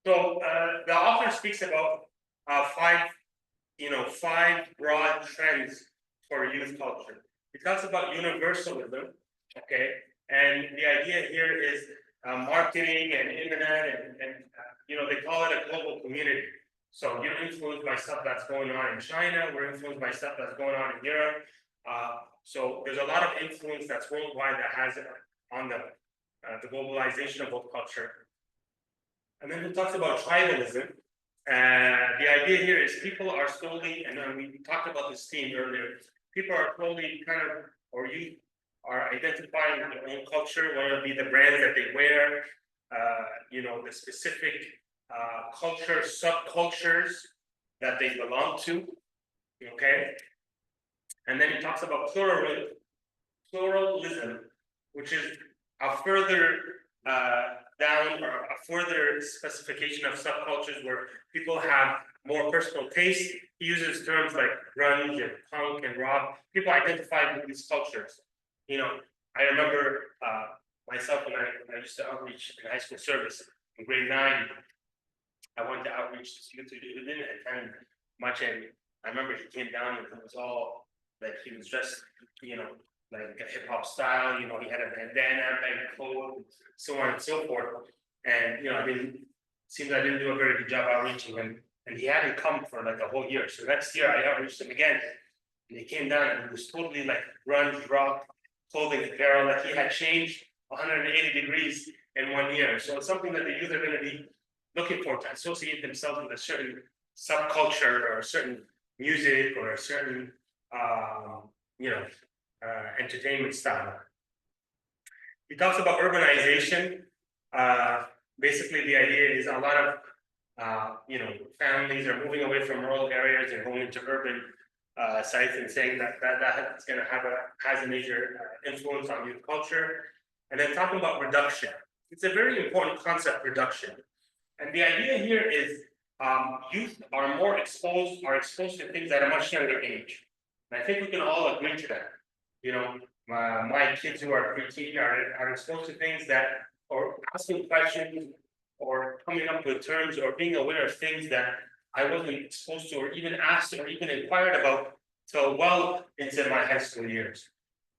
So, the author speaks about 5 broad trends for youth culture. He talks about universalism, okay, and the idea here is marketing and internet and they call it a global community. So you're influenced by stuff that's going on in China. We're influenced by stuff that's going on in Europe. So there's a lot of influence that's worldwide that has on the globalization of both culture. And then he talks about tribalism. The idea here is people are slowly, and we talked about this theme earlier, people are slowly or youth are identifying with their own culture, whether it be the brands that they wear, the specific culture, subcultures that they belong to, okay? And then he talks about pluralism, which is a further down or a further specification of subcultures where people have more personal taste. He uses terms like grunge and punk and rock. People identify with these cultures. I remember myself when I used to outreach in high school service in grade 9. I went to outreach to youth who didn't attend much, and I remember he came down and it was all like he was dressed, like a hip hop style. He had a bandana, bag clothes, so on and so forth. And it seems I didn't do a very good job outreaching him, and he hadn't come for like a whole year. So next year I outreached him again, and he came down and he was totally like grunge rock clothing apparel, like he had changed 180 degrees in 1 year. So it's something that the youth are going to be looking for to associate themselves with a certain subculture or a certain music or a certain entertainment style. He talks about urbanization. Basically, the idea is a lot of families are moving away from rural areas and going into urban sites, and saying that it's going to has a major influence on youth culture. And then talking about reduction. It's a very important concept, reduction. And the idea here is youth are exposed to things at a much younger age. And I think we can all agree to that. My kids who are preteen are exposed to things that, or asking questions, or coming up with terms, or being aware of things that I wasn't exposed to, or even asked, or even inquired about till well into my high school years.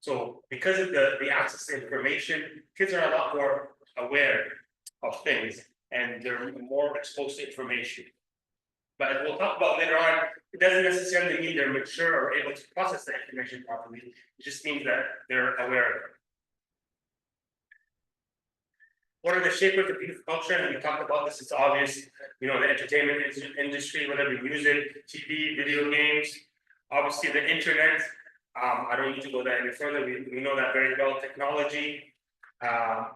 So because of the access to information, kids are a lot more aware of things, and they're more exposed to information. But as we'll talk about later on, it doesn't necessarily mean they're mature or able to process the information properly. It just means that they're aware of it. What are the shapers of youth culture? And we talked about this, it's obvious, the entertainment industry, whether it be music, TV, video games, obviously the internet. I don't need to go that any further. We know that very well. Technology,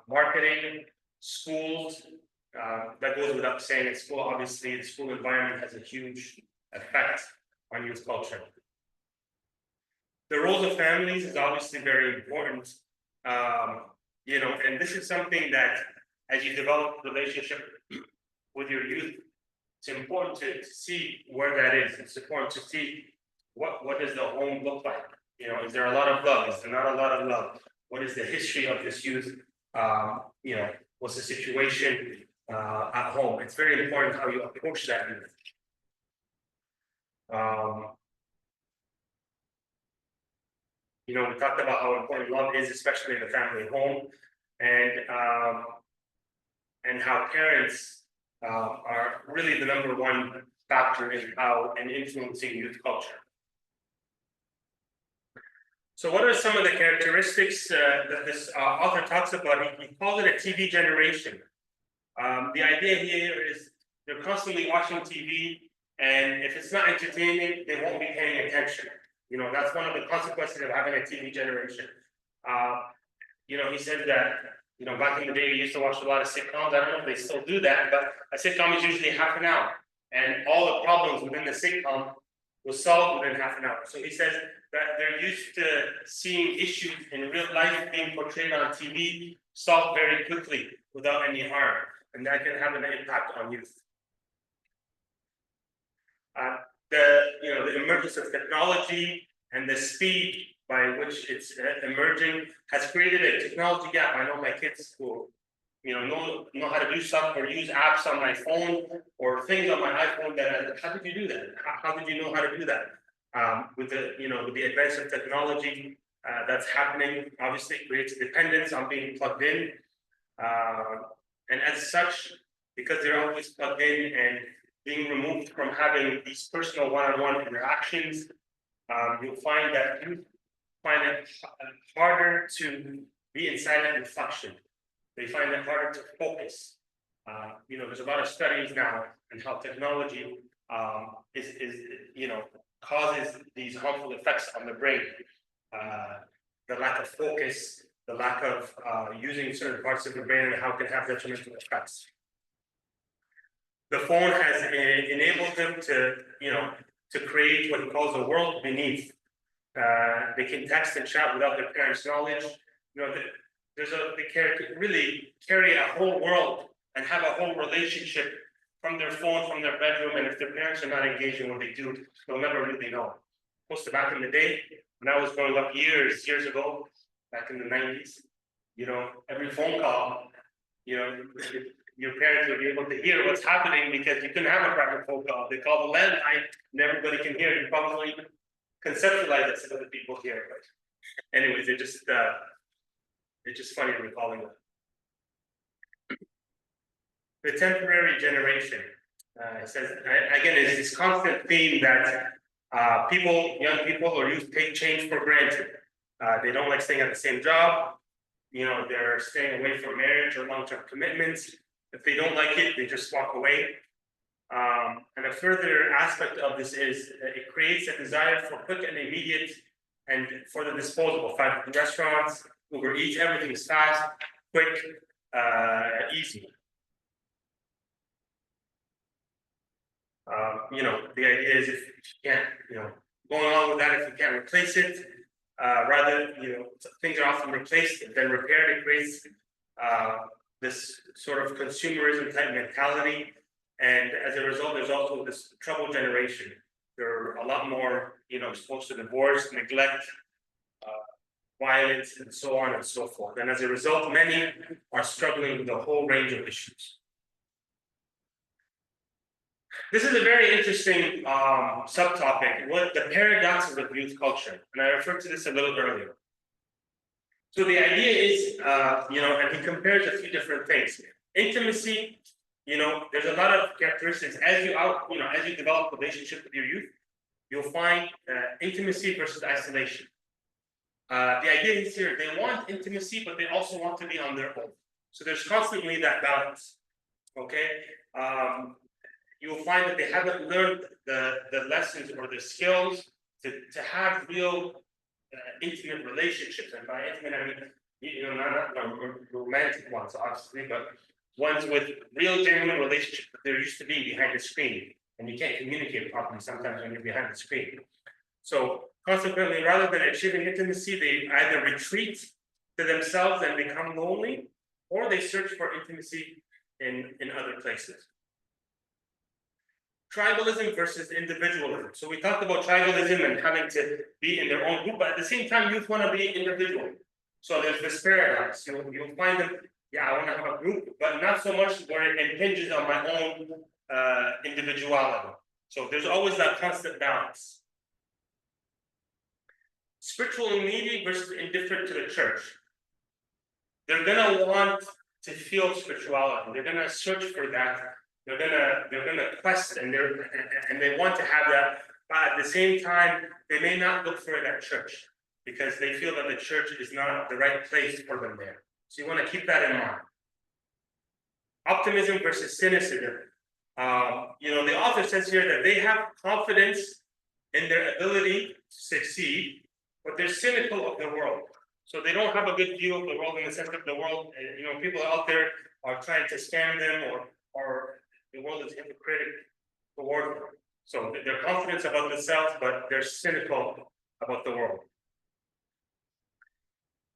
marketing, schools. That goes without saying. In school, obviously, the school environment has a huge effect on youth culture. The roles of families is obviously very important. You know, and this is something that as you develop a relationship with your youth, it's important to see where that is. It's important to see what does the home look like? You know, is there a lot of love? Is there not a lot of love? What is the history of this youth? You know, what's the situation at home? It's very important how you approach that youth. You know, we talked about how important love is, especially in the family home, and how parents are really the number one factor in how and influencing youth culture. So what are some of the characteristics that this author talks about? He calls it a TV generation. The idea here is they're constantly watching TV, and if it's not entertaining, they won't be paying attention. You know, that's one of the consequences of having a TV generation. You know, he said that, you know, back in the day, we used to watch a lot of sitcoms. I don't know if they still do that, but a sitcom is usually half an hour, and all the problems within the sitcom was solved within half an hour. So he says that they're used to seeing issues in real life being portrayed on TV solved very quickly without any harm, and that can have an impact on youth. The emergence of technology and the speed by which it's emerging has created a technology gap. I know my kids who, you know how to do stuff or use apps on my phone or things on my iPhone that how did you do that? How did you know how to do that? With the advance of technology that's happening, obviously it creates dependence on being plugged in, and as such, because they're always plugged in and being removed from having these personal one-on-one interactions, you'll find that you find it harder to be in silent reflection. They find it harder to focus. You know, there's a lot of studies now on how technology causes these harmful effects on the brain. The lack of focus, the lack of using certain parts of the brain, and how it can have detrimental effects. The phone has enabled them to create what he calls a world beneath. They can text and chat without their parents' knowledge. You know, they really carry a whole world and have a whole relationship from their phone, from their bedroom, and if their parents are not engaged in what they do, they'll never really know. Most of back in the day, when I was growing up years ago, back in the 90s, you know, every phone call, you know, your parents would be able to hear what's happening because you couldn't have a private phone call. They call the landline and everybody can hear. You probably don't even conceptualize it so that people hear. But anyways, it's just funny recalling that. The temporary generation. It says again, it's this constant theme that young people or youth take change for granted. They don't like staying at the same job. You know, they're staying away from marriage or long-term commitments. If they don't like it, they just walk away. And a further aspect of this is it creates a desire for quick and immediate and for the disposable. Fast restaurants, Uber Eats, everything is fast, quick, easy. You know, the idea is if you can't, you know, going along with that, if you can't replace it, rather, you know, things are often replaced then repaired. It creates this sort of consumerism type mentality, and as a result, there's also this troubled generation. They're a lot more, you know, exposed to divorce, neglect, violence, and so on and so forth. And as a result, many are struggling with a whole range of issues. This is a very interesting subtopic, what the paradoxes of youth culture, and I referred to this a little earlier. So the idea is, you know, and he compares a few different things. Intimacy, you know, there's a lot of characteristics as you develop relationship with your youth, you'll find intimacy versus isolation. The idea is here, they want intimacy, but they also want to be on their own. So there's constantly that balance. Okay. You'll find that they haven't learned the lessons or the skills to have real intimate relationships. And by intimate, I mean, you know, not romantic ones, obviously, but ones with real genuine relationships that they're used to being behind the screen. And you can't communicate properly sometimes when you're behind the screen. So consequently, rather than achieving intimacy, they either retreat to to themselves and become lonely, or they search for intimacy in other places. Tribalism versus individualism. So we talked about tribalism and having to be in their own group, but at the same time, youth want to be individual. So there's this paradox. You'll find them, yeah, I want to have a group, but not so much where it impinges on my own individuality. So there's always that constant balance. Spiritually needy versus indifferent to the church. They're gonna want to feel spirituality. They're gonna search for that. They're gonna quest and they want to have that. But at the same time, they may not look for it at church because they feel that the church is not the right place for them there. So you want to keep that in mind. Optimism versus cynicism. The author says here that they have confidence in their ability to succeed, but they're cynical of the world. So they don't have a good view of the world in the sense that the world, people out there are trying to scam them or the world is hypocritical toward them. So they're confident about themselves, but they're cynical about the world.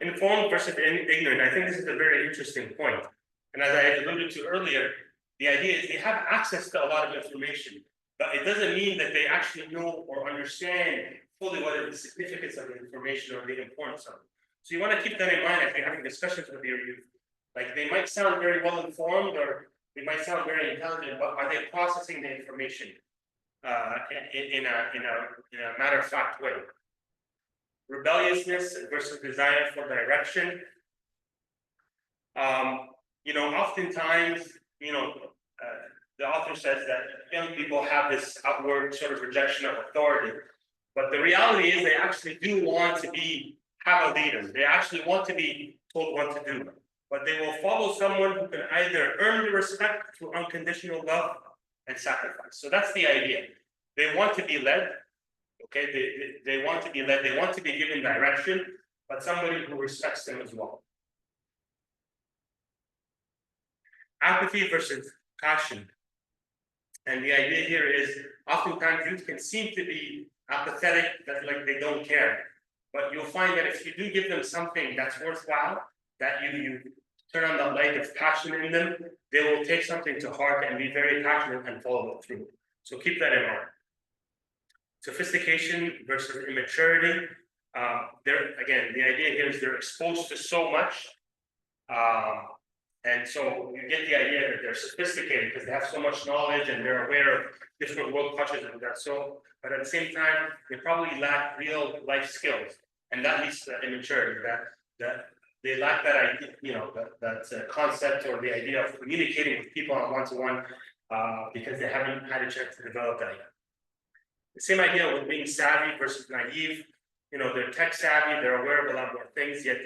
Informed versus ignorant. I think this is a very interesting point. And as I alluded to earlier, the idea is they have access to a lot of information, but it doesn't mean that they actually know or understand fully what is the significance of the information or the importance of it. So you want to keep that in mind if you're having discussions with your youth. Like they might sound very well informed or they might sound very intelligent, but are they processing the information in a matter of fact way? Rebelliousness versus desire for direction. Oftentimes, the author says that young people have this outward sort of rejection of authority, but the reality is they actually do want to have a leader. They actually want to be told what to do, but they will follow someone who can either earn the respect through unconditional love and sacrifice. So that's the idea. They want to be led. Okay, they want to be led. They want to be given direction, but somebody who respects them as well. Apathy versus passion. And the idea here is oftentimes youth can seem to be apathetic, that like they don't care. But you'll find that if you do give them something that's worthwhile, that you turn on the light of passion in them, they will take something to heart and be very passionate and follow it through. So keep that in mind. Sophistication versus immaturity. Again, the idea here is they're exposed to so much. And so you get the idea that they're sophisticated because they have so much knowledge and they're aware of different world touches and that. So, but at the same time, they probably lack real life skills, and that leads to immaturity. That they lack that idea, that concept or the idea of communicating with people on one-to-one because they haven't had a chance to develop that yet. The same idea with being savvy versus naive. They're tech savvy, they're aware of a lot more things, yet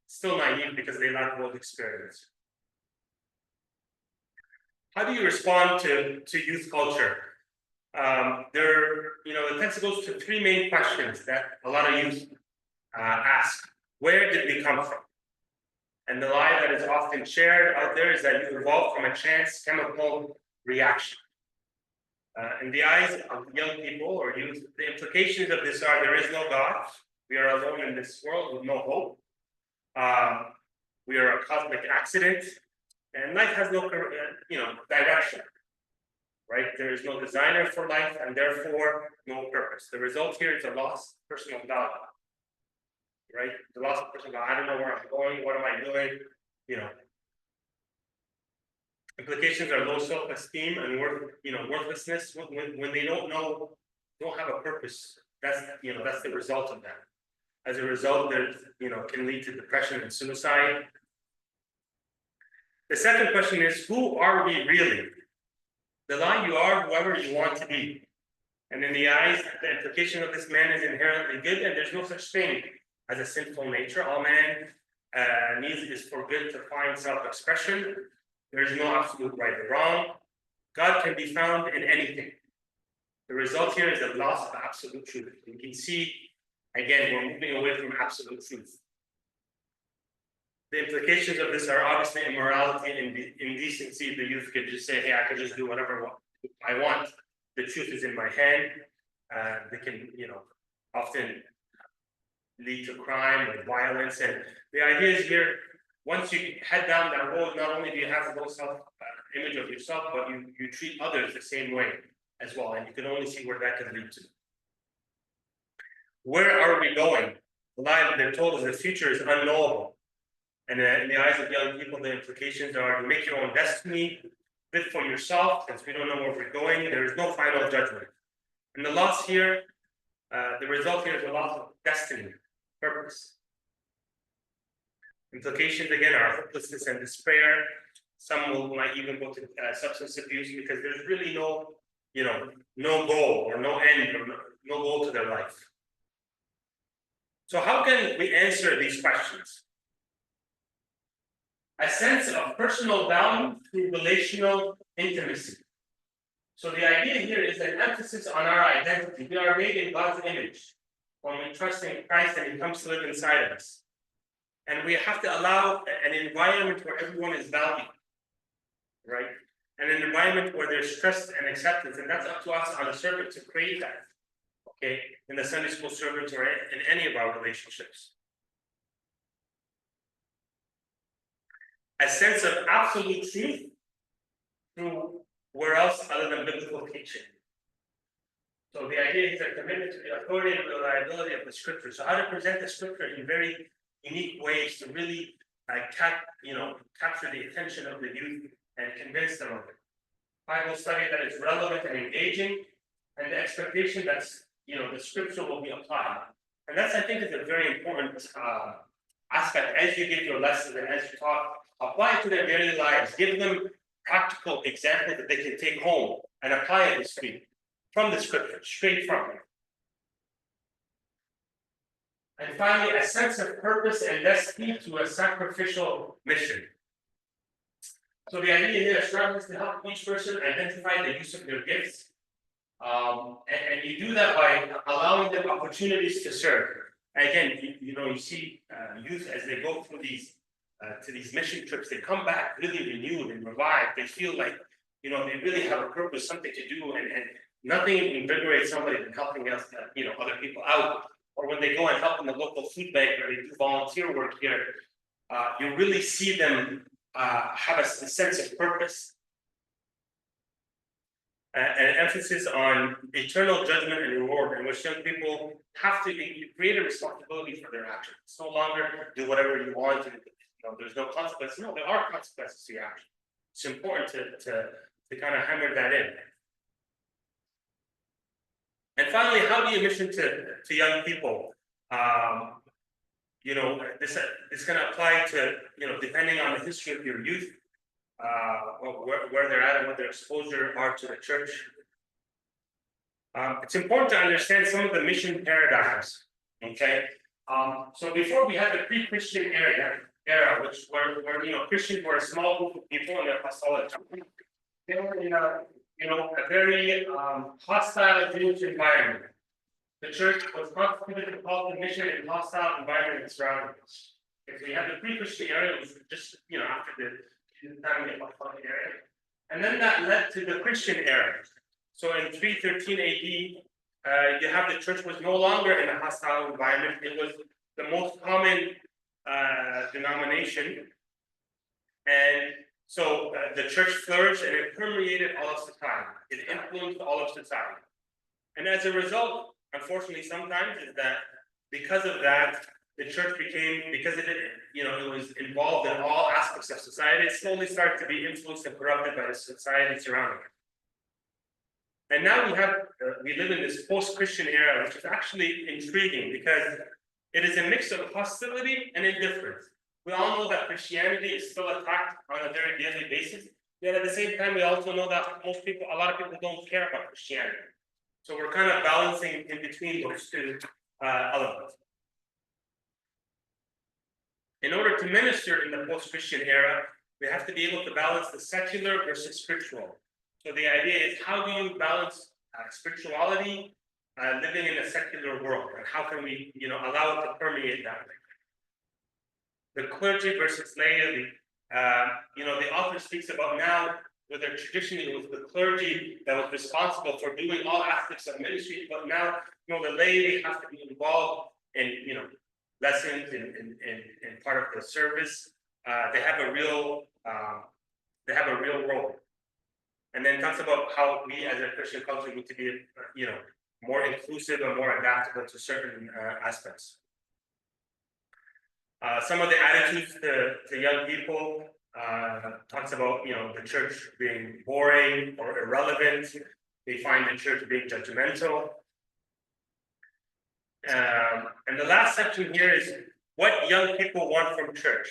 still naive because they lack world experience. How do you respond to youth culture? The text goes to three main questions that a lot of youth ask. Where did we come from? And the lie that is often shared out there is that you evolved from a chance chemical reaction. In the eyes of young people or youth, the implications of this are there is no God. We are alone in this world with no hope. We are a cosmic accident. And life has no, direction, right? There is no designer for life, and therefore no purpose. The result here is a lost personal value, right? The lost personal value. I don't know where I'm going. What am I doing? Implications are low self-esteem and worthlessness when they don't have a purpose. That's the result of that. As a result, there can lead to depression and suicide. The second question is, who are we really? The lie, you are whoever you want to be. And in the eyes, the implication of this man is inherently good, and there's no such thing as a sinful nature. All man needs is for good to find self-expression. There's no absolute right or wrong. God can be found in anything. The result here is a loss of absolute truth. You can see, again, we're moving away from absolute truth. The implications of this are obviously immorality and indecency. The youth could just say, hey, I could just do whatever I want. The truth is in my hand. They can, often lead to crime or violence. And the idea is here, once you head down that road, not only do you have a low self image of yourself, but you treat others the same way as well. And you can only see where that can lead to. Where are we going? The lie that they're told is the future is unknowable. And in the eyes of young people, the implications are you make your own destiny, live for yourself, since we don't know where we're going. There is no final judgment. And the loss here, the result here is a loss of destiny, purpose. Implications again are hopelessness and despair. Some might even go to substance abuse because there's really no, no goal or no end or no goal to their life. So how can we answer these questions? A sense of personal value through relational intimacy. So the idea here is an emphasis on our identity. We are made in God's image when we trust in Christ and He comes to live inside of us. And we have to allow an environment where everyone is valued, right? And an environment where there's trust and acceptance. And that's up to us on the servant to create that, okay? In the Sunday school servants or in any of our relationships. A sense of absolute truth through where else other than biblical teaching. So the idea is a commitment to the authority and reliability of the scripture. So how to present the scripture in very unique ways to really capture the attention of the youth and convince them of it. Bible study that is relevant and engaging, and the expectation that the scripture will be applied. And that's, I think, is a very important aspect as you give your lessons and as you talk. Apply it to their daily lives. Give them practical examples that they can take home and apply it this week from the scripture, straight from it. And finally, a sense of purpose and destiny to a sacrificial mission. So the idea here is to help each person identify the use of their gifts. And you do that by allowing them opportunities to serve. And again, you see youth as they go through these to these mission trips, they come back really renewed and revived. They feel like they really have a purpose, something to do, and nothing invigorates somebody than helping else, other people out. Or when they go and help in the local food bank or they do volunteer work here, you really see them have a sense of purpose. An emphasis on eternal judgment and reward, in which young people have to create a responsibility for their actions. It's no longer do whatever you want and there's no consequences. No, there are consequences to your action. It's important to kind of hammer that in. And finally, how do you mission to young people? This is going to apply to depending on the history of your youth. Where they're at and what their exposure are to the church. It's important to understand some of the mission paradigms. Okay, so before we had the pre-Christian era, which where Christians were a small group of people in the apostolic time. They were in a very hostile Jewish environment. The church was constituted to call the mission in hostile environment and surroundings. If we had the pre-Christian era, it was just after the time of the apostolic era, and then that led to the Christian era. So in 313 AD, you have the church was no longer in a hostile environment. It was the most common denomination, and so the church flourished and it permeated all of society. It influenced all of society, and as a result, unfortunately, sometimes is that because of that, the church became, because it was involved in all aspects of society, it slowly started to be influenced and corrupted by the society surrounding it. And now we live in this post-Christian era, which is actually intriguing because it is a mix of hostility and indifference. We all know that Christianity is still attacked on a very daily basis. Yet at the same time, we also know that a lot of people don't care about Christianity. So we're kind of balancing in between those two elements. In order to minister in the post-Christian era, we have to be able to balance the secular versus spiritual. So the idea is, how do you balance spirituality living in a secular world, and how can we, allow it to permeate that way? The clergy versus laity. The author speaks about now, whether traditionally it was the clergy that was responsible for doing all aspects of ministry, but now, the laity has to be involved in, lessons in part of the service. They have a real role. And then talks about how we as a Christian culture need to be, more inclusive and more adaptable to certain aspects. Some of the attitudes to young people talks about, the church being boring or irrelevant. They find the church being judgmental. And the last section here is what young people want from church.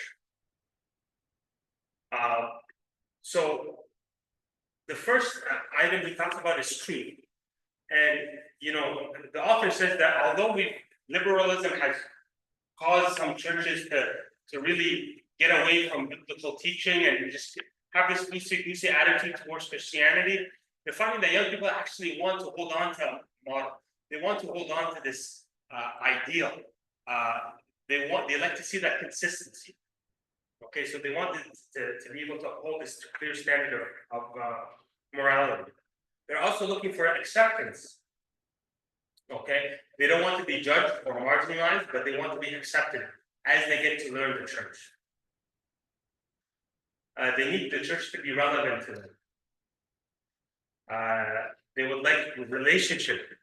So the first item he talks about is truth. And, the author says that although liberalism has caused some churches to really get away from biblical teaching and just have this loosey-goosey attitude towards Christianity, they're finding that young people actually want to hold on to a model. They want to hold on to this ideal. They like to see that consistency. Okay, so they want to be able to hold this clear standard of morality. They're also looking for acceptance. Okay, they don't want to be judged or marginalized, but they want to be accepted as they get to learn the church. They need the church to be relevant to them. They would like a relationship.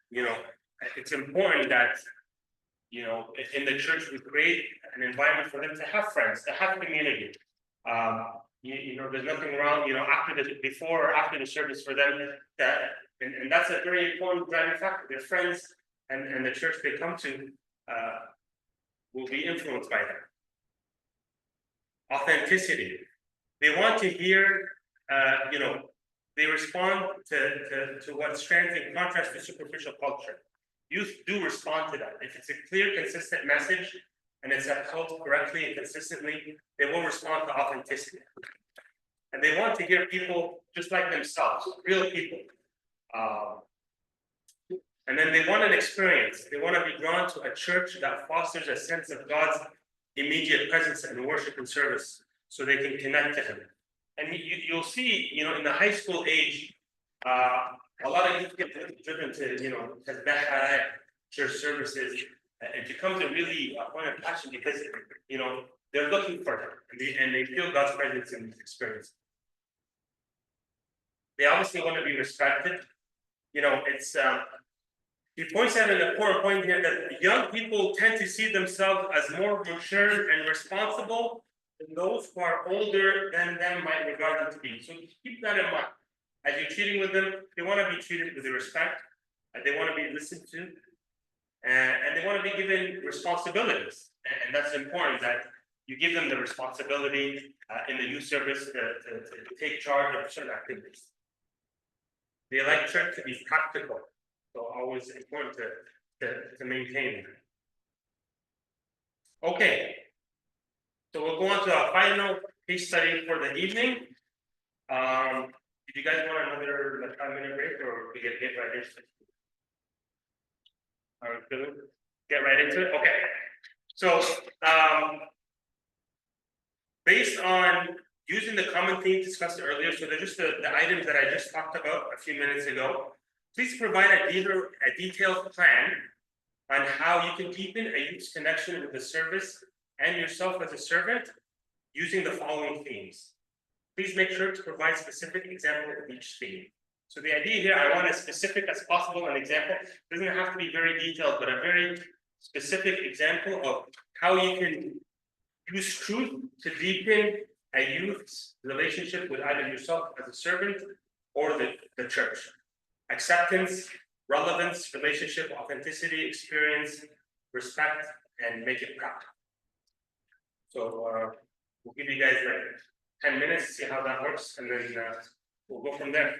It's important that, in the church we create an environment for them to have friends, to have community. There's nothing wrong, before or after the service for them and that's a very important driving factor. Their friends and the church they come to will be influenced by them. Authenticity. They want to hear, they respond to what stands in contrast to superficial culture. Youth do respond to that. If it's a clear, consistent message and it's upheld correctly and consistently, they will respond to authenticity. And they want to hear people just like themselves, real people. And then they want an experience. They want to be drawn to a church that fosters a sense of God's immediate presence in worship and service, so they can connect to Him. And you'll see, in the high school age, a lot of youth get driven to, tasbih, church services. It becomes a really point of passion because, they're looking for Him and they feel God's presence in this experience. They obviously want to be respected. He points out an important point here that young people tend to see themselves as more mature and responsible than those who are older than them might regard them to be. So keep that in mind. As you're treating with them, they want to be treated with respect, they want to be listened to, and they want to be given responsibilities. And that's important that you give them the responsibility in the youth service to take charge of certain activities. They like church to be practical, so always important to maintain. Okay, so we'll go on to our final case study for the evening. If you guys want another 5-minute break, or we get right into it? All right, good. Get right into it. Okay, so based on using the common theme discussed earlier, so they're just the items that I just talked about a few minutes ago. Please provide a detailed plan on how you can deepen a youth's connection with the service and yourself as a servant using the following themes. Please make sure to provide specific example of each theme. So the idea here, I want as specific as possible an example. It doesn't have to be very detailed, but a very specific example of how you can use truth to deepen a youth's relationship with either yourself as a servant or the church. Acceptance, relevance, relationship, authenticity, experience, respect, and make it practical. So we'll give you guys like 10 minutes to see how that works, and then we'll go from there.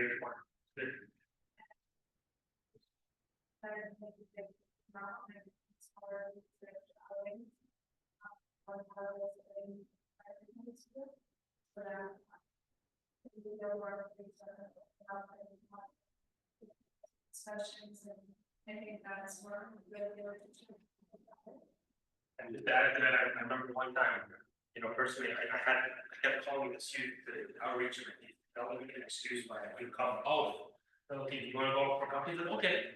very important. Discussions and I think that's where really. And just to add to that, I remember one time, personally, I kept calling the student, the outreach, and he felt like an excuse why I could come. Oh, okay, you wanna go for coffee? I said, okay.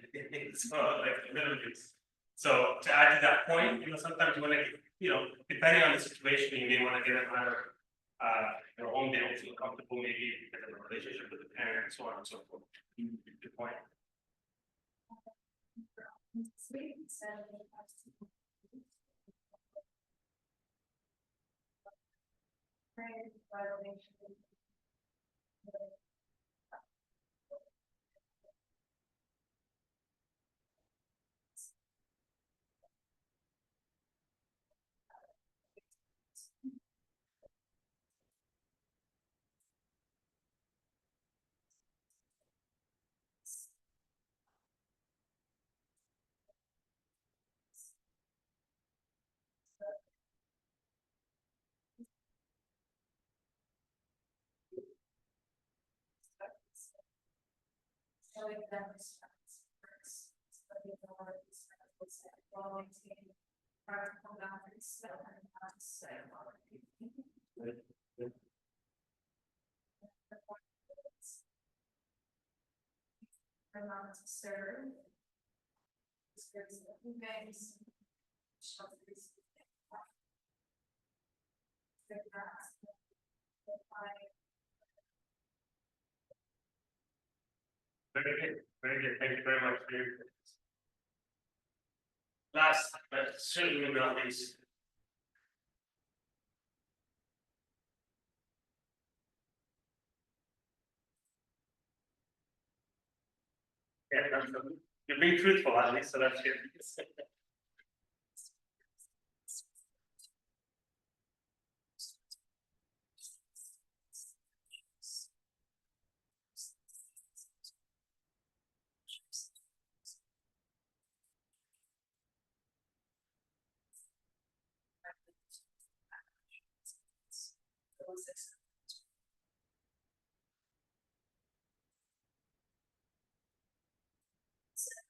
So, like, literally. So to add to that point, sometimes you wanna, depending on the situation, you may wanna get another, home, they don't feel comfortable, maybe because of a relationship with the parent, so on and so forth. Good point. Showing them respect first, study the word, while maintaining practical boundaries that are not to say about not to serve. Serves the banks. Shelters. Very good, very good. Thank you very much for your. Last, but certainly not least. Yeah, you're being truthful at least, so that's good. So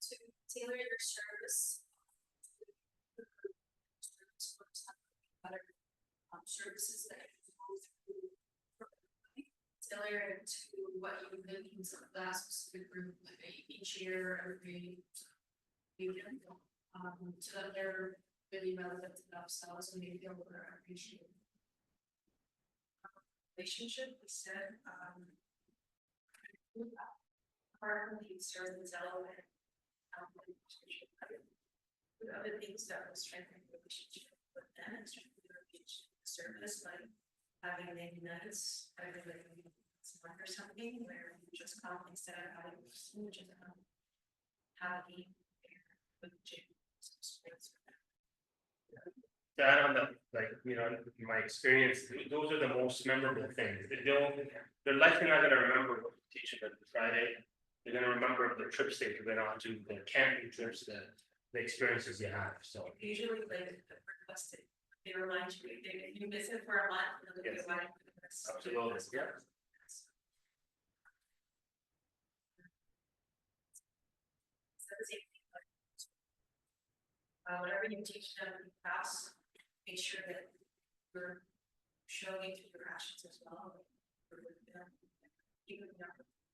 to tailor your service. Other services that you go through. Tailor it to what you would need in that specific group, like each year, every weekend. So that they're really relevant to themselves and maybe able to appreciate. Relationship, we said, currently serves element. The other things that will strengthen the relationship with them and strengthen the relationship service, like having maybe nights, either like or something where you just come instead of having just having with gym. To add on that, like, in my experience, those are the most memorable things. They're likely not gonna remember what you teach them every Friday. They're gonna remember the trips they've been on to, the camping trips, the experiences you have, so. Usually like requested, they remind you, if you miss it for a month, they'll Yes. remind you. For the rest. Absolutely, yeah. So the same thing, whatever you teach them in class, make sure that you're showing it through your actions as well. Even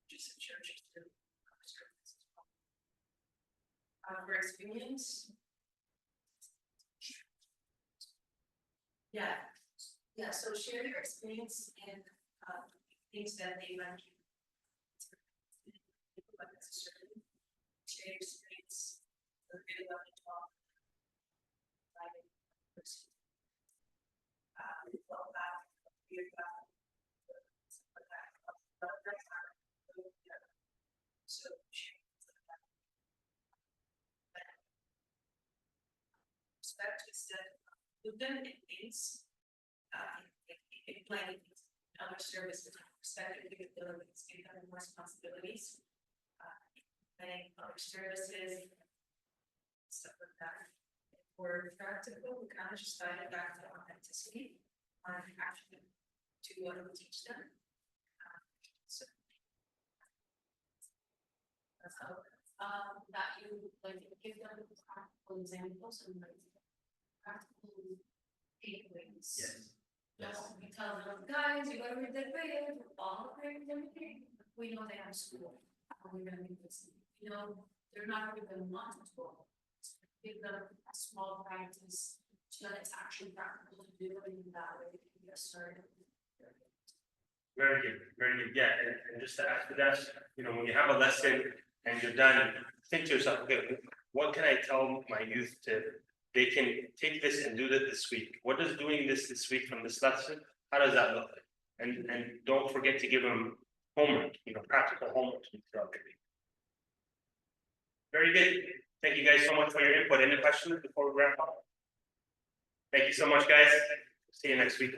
just in church, through service as well. For experience. Yeah, so share your experience and things that they might. Share your experience. Really well to talk. So respect is that with them it means in planning other services expected capabilities, give them more responsibilities. Many other services. Stuff like that. For practical, we kind of just guide it back to authenticity, actually to what we teach them. So. That's how, that you like give them practical examples and like practical takeaways. Yes. Don't be telling them, guys, you gotta read that video, all the grades, everything. We know they have school. We're gonna be listening. You know, they're not really gonna want to go. Give them a small practice so that it's actually practical to do it in that way. Yes, sir. Very good, very good. Yeah, and just to add to that, you know, when you have a lesson and you're done, think to yourself, okay, what can I tell my youth to, they can take this and do that this week. What does doing this week from this lesson, how does that look like? And don't forget to give them homework, you know, practical homework throughout the week. Very good. Thank you guys so much for your input. Any questions before we wrap up? Thank you so much, guys. See you next week.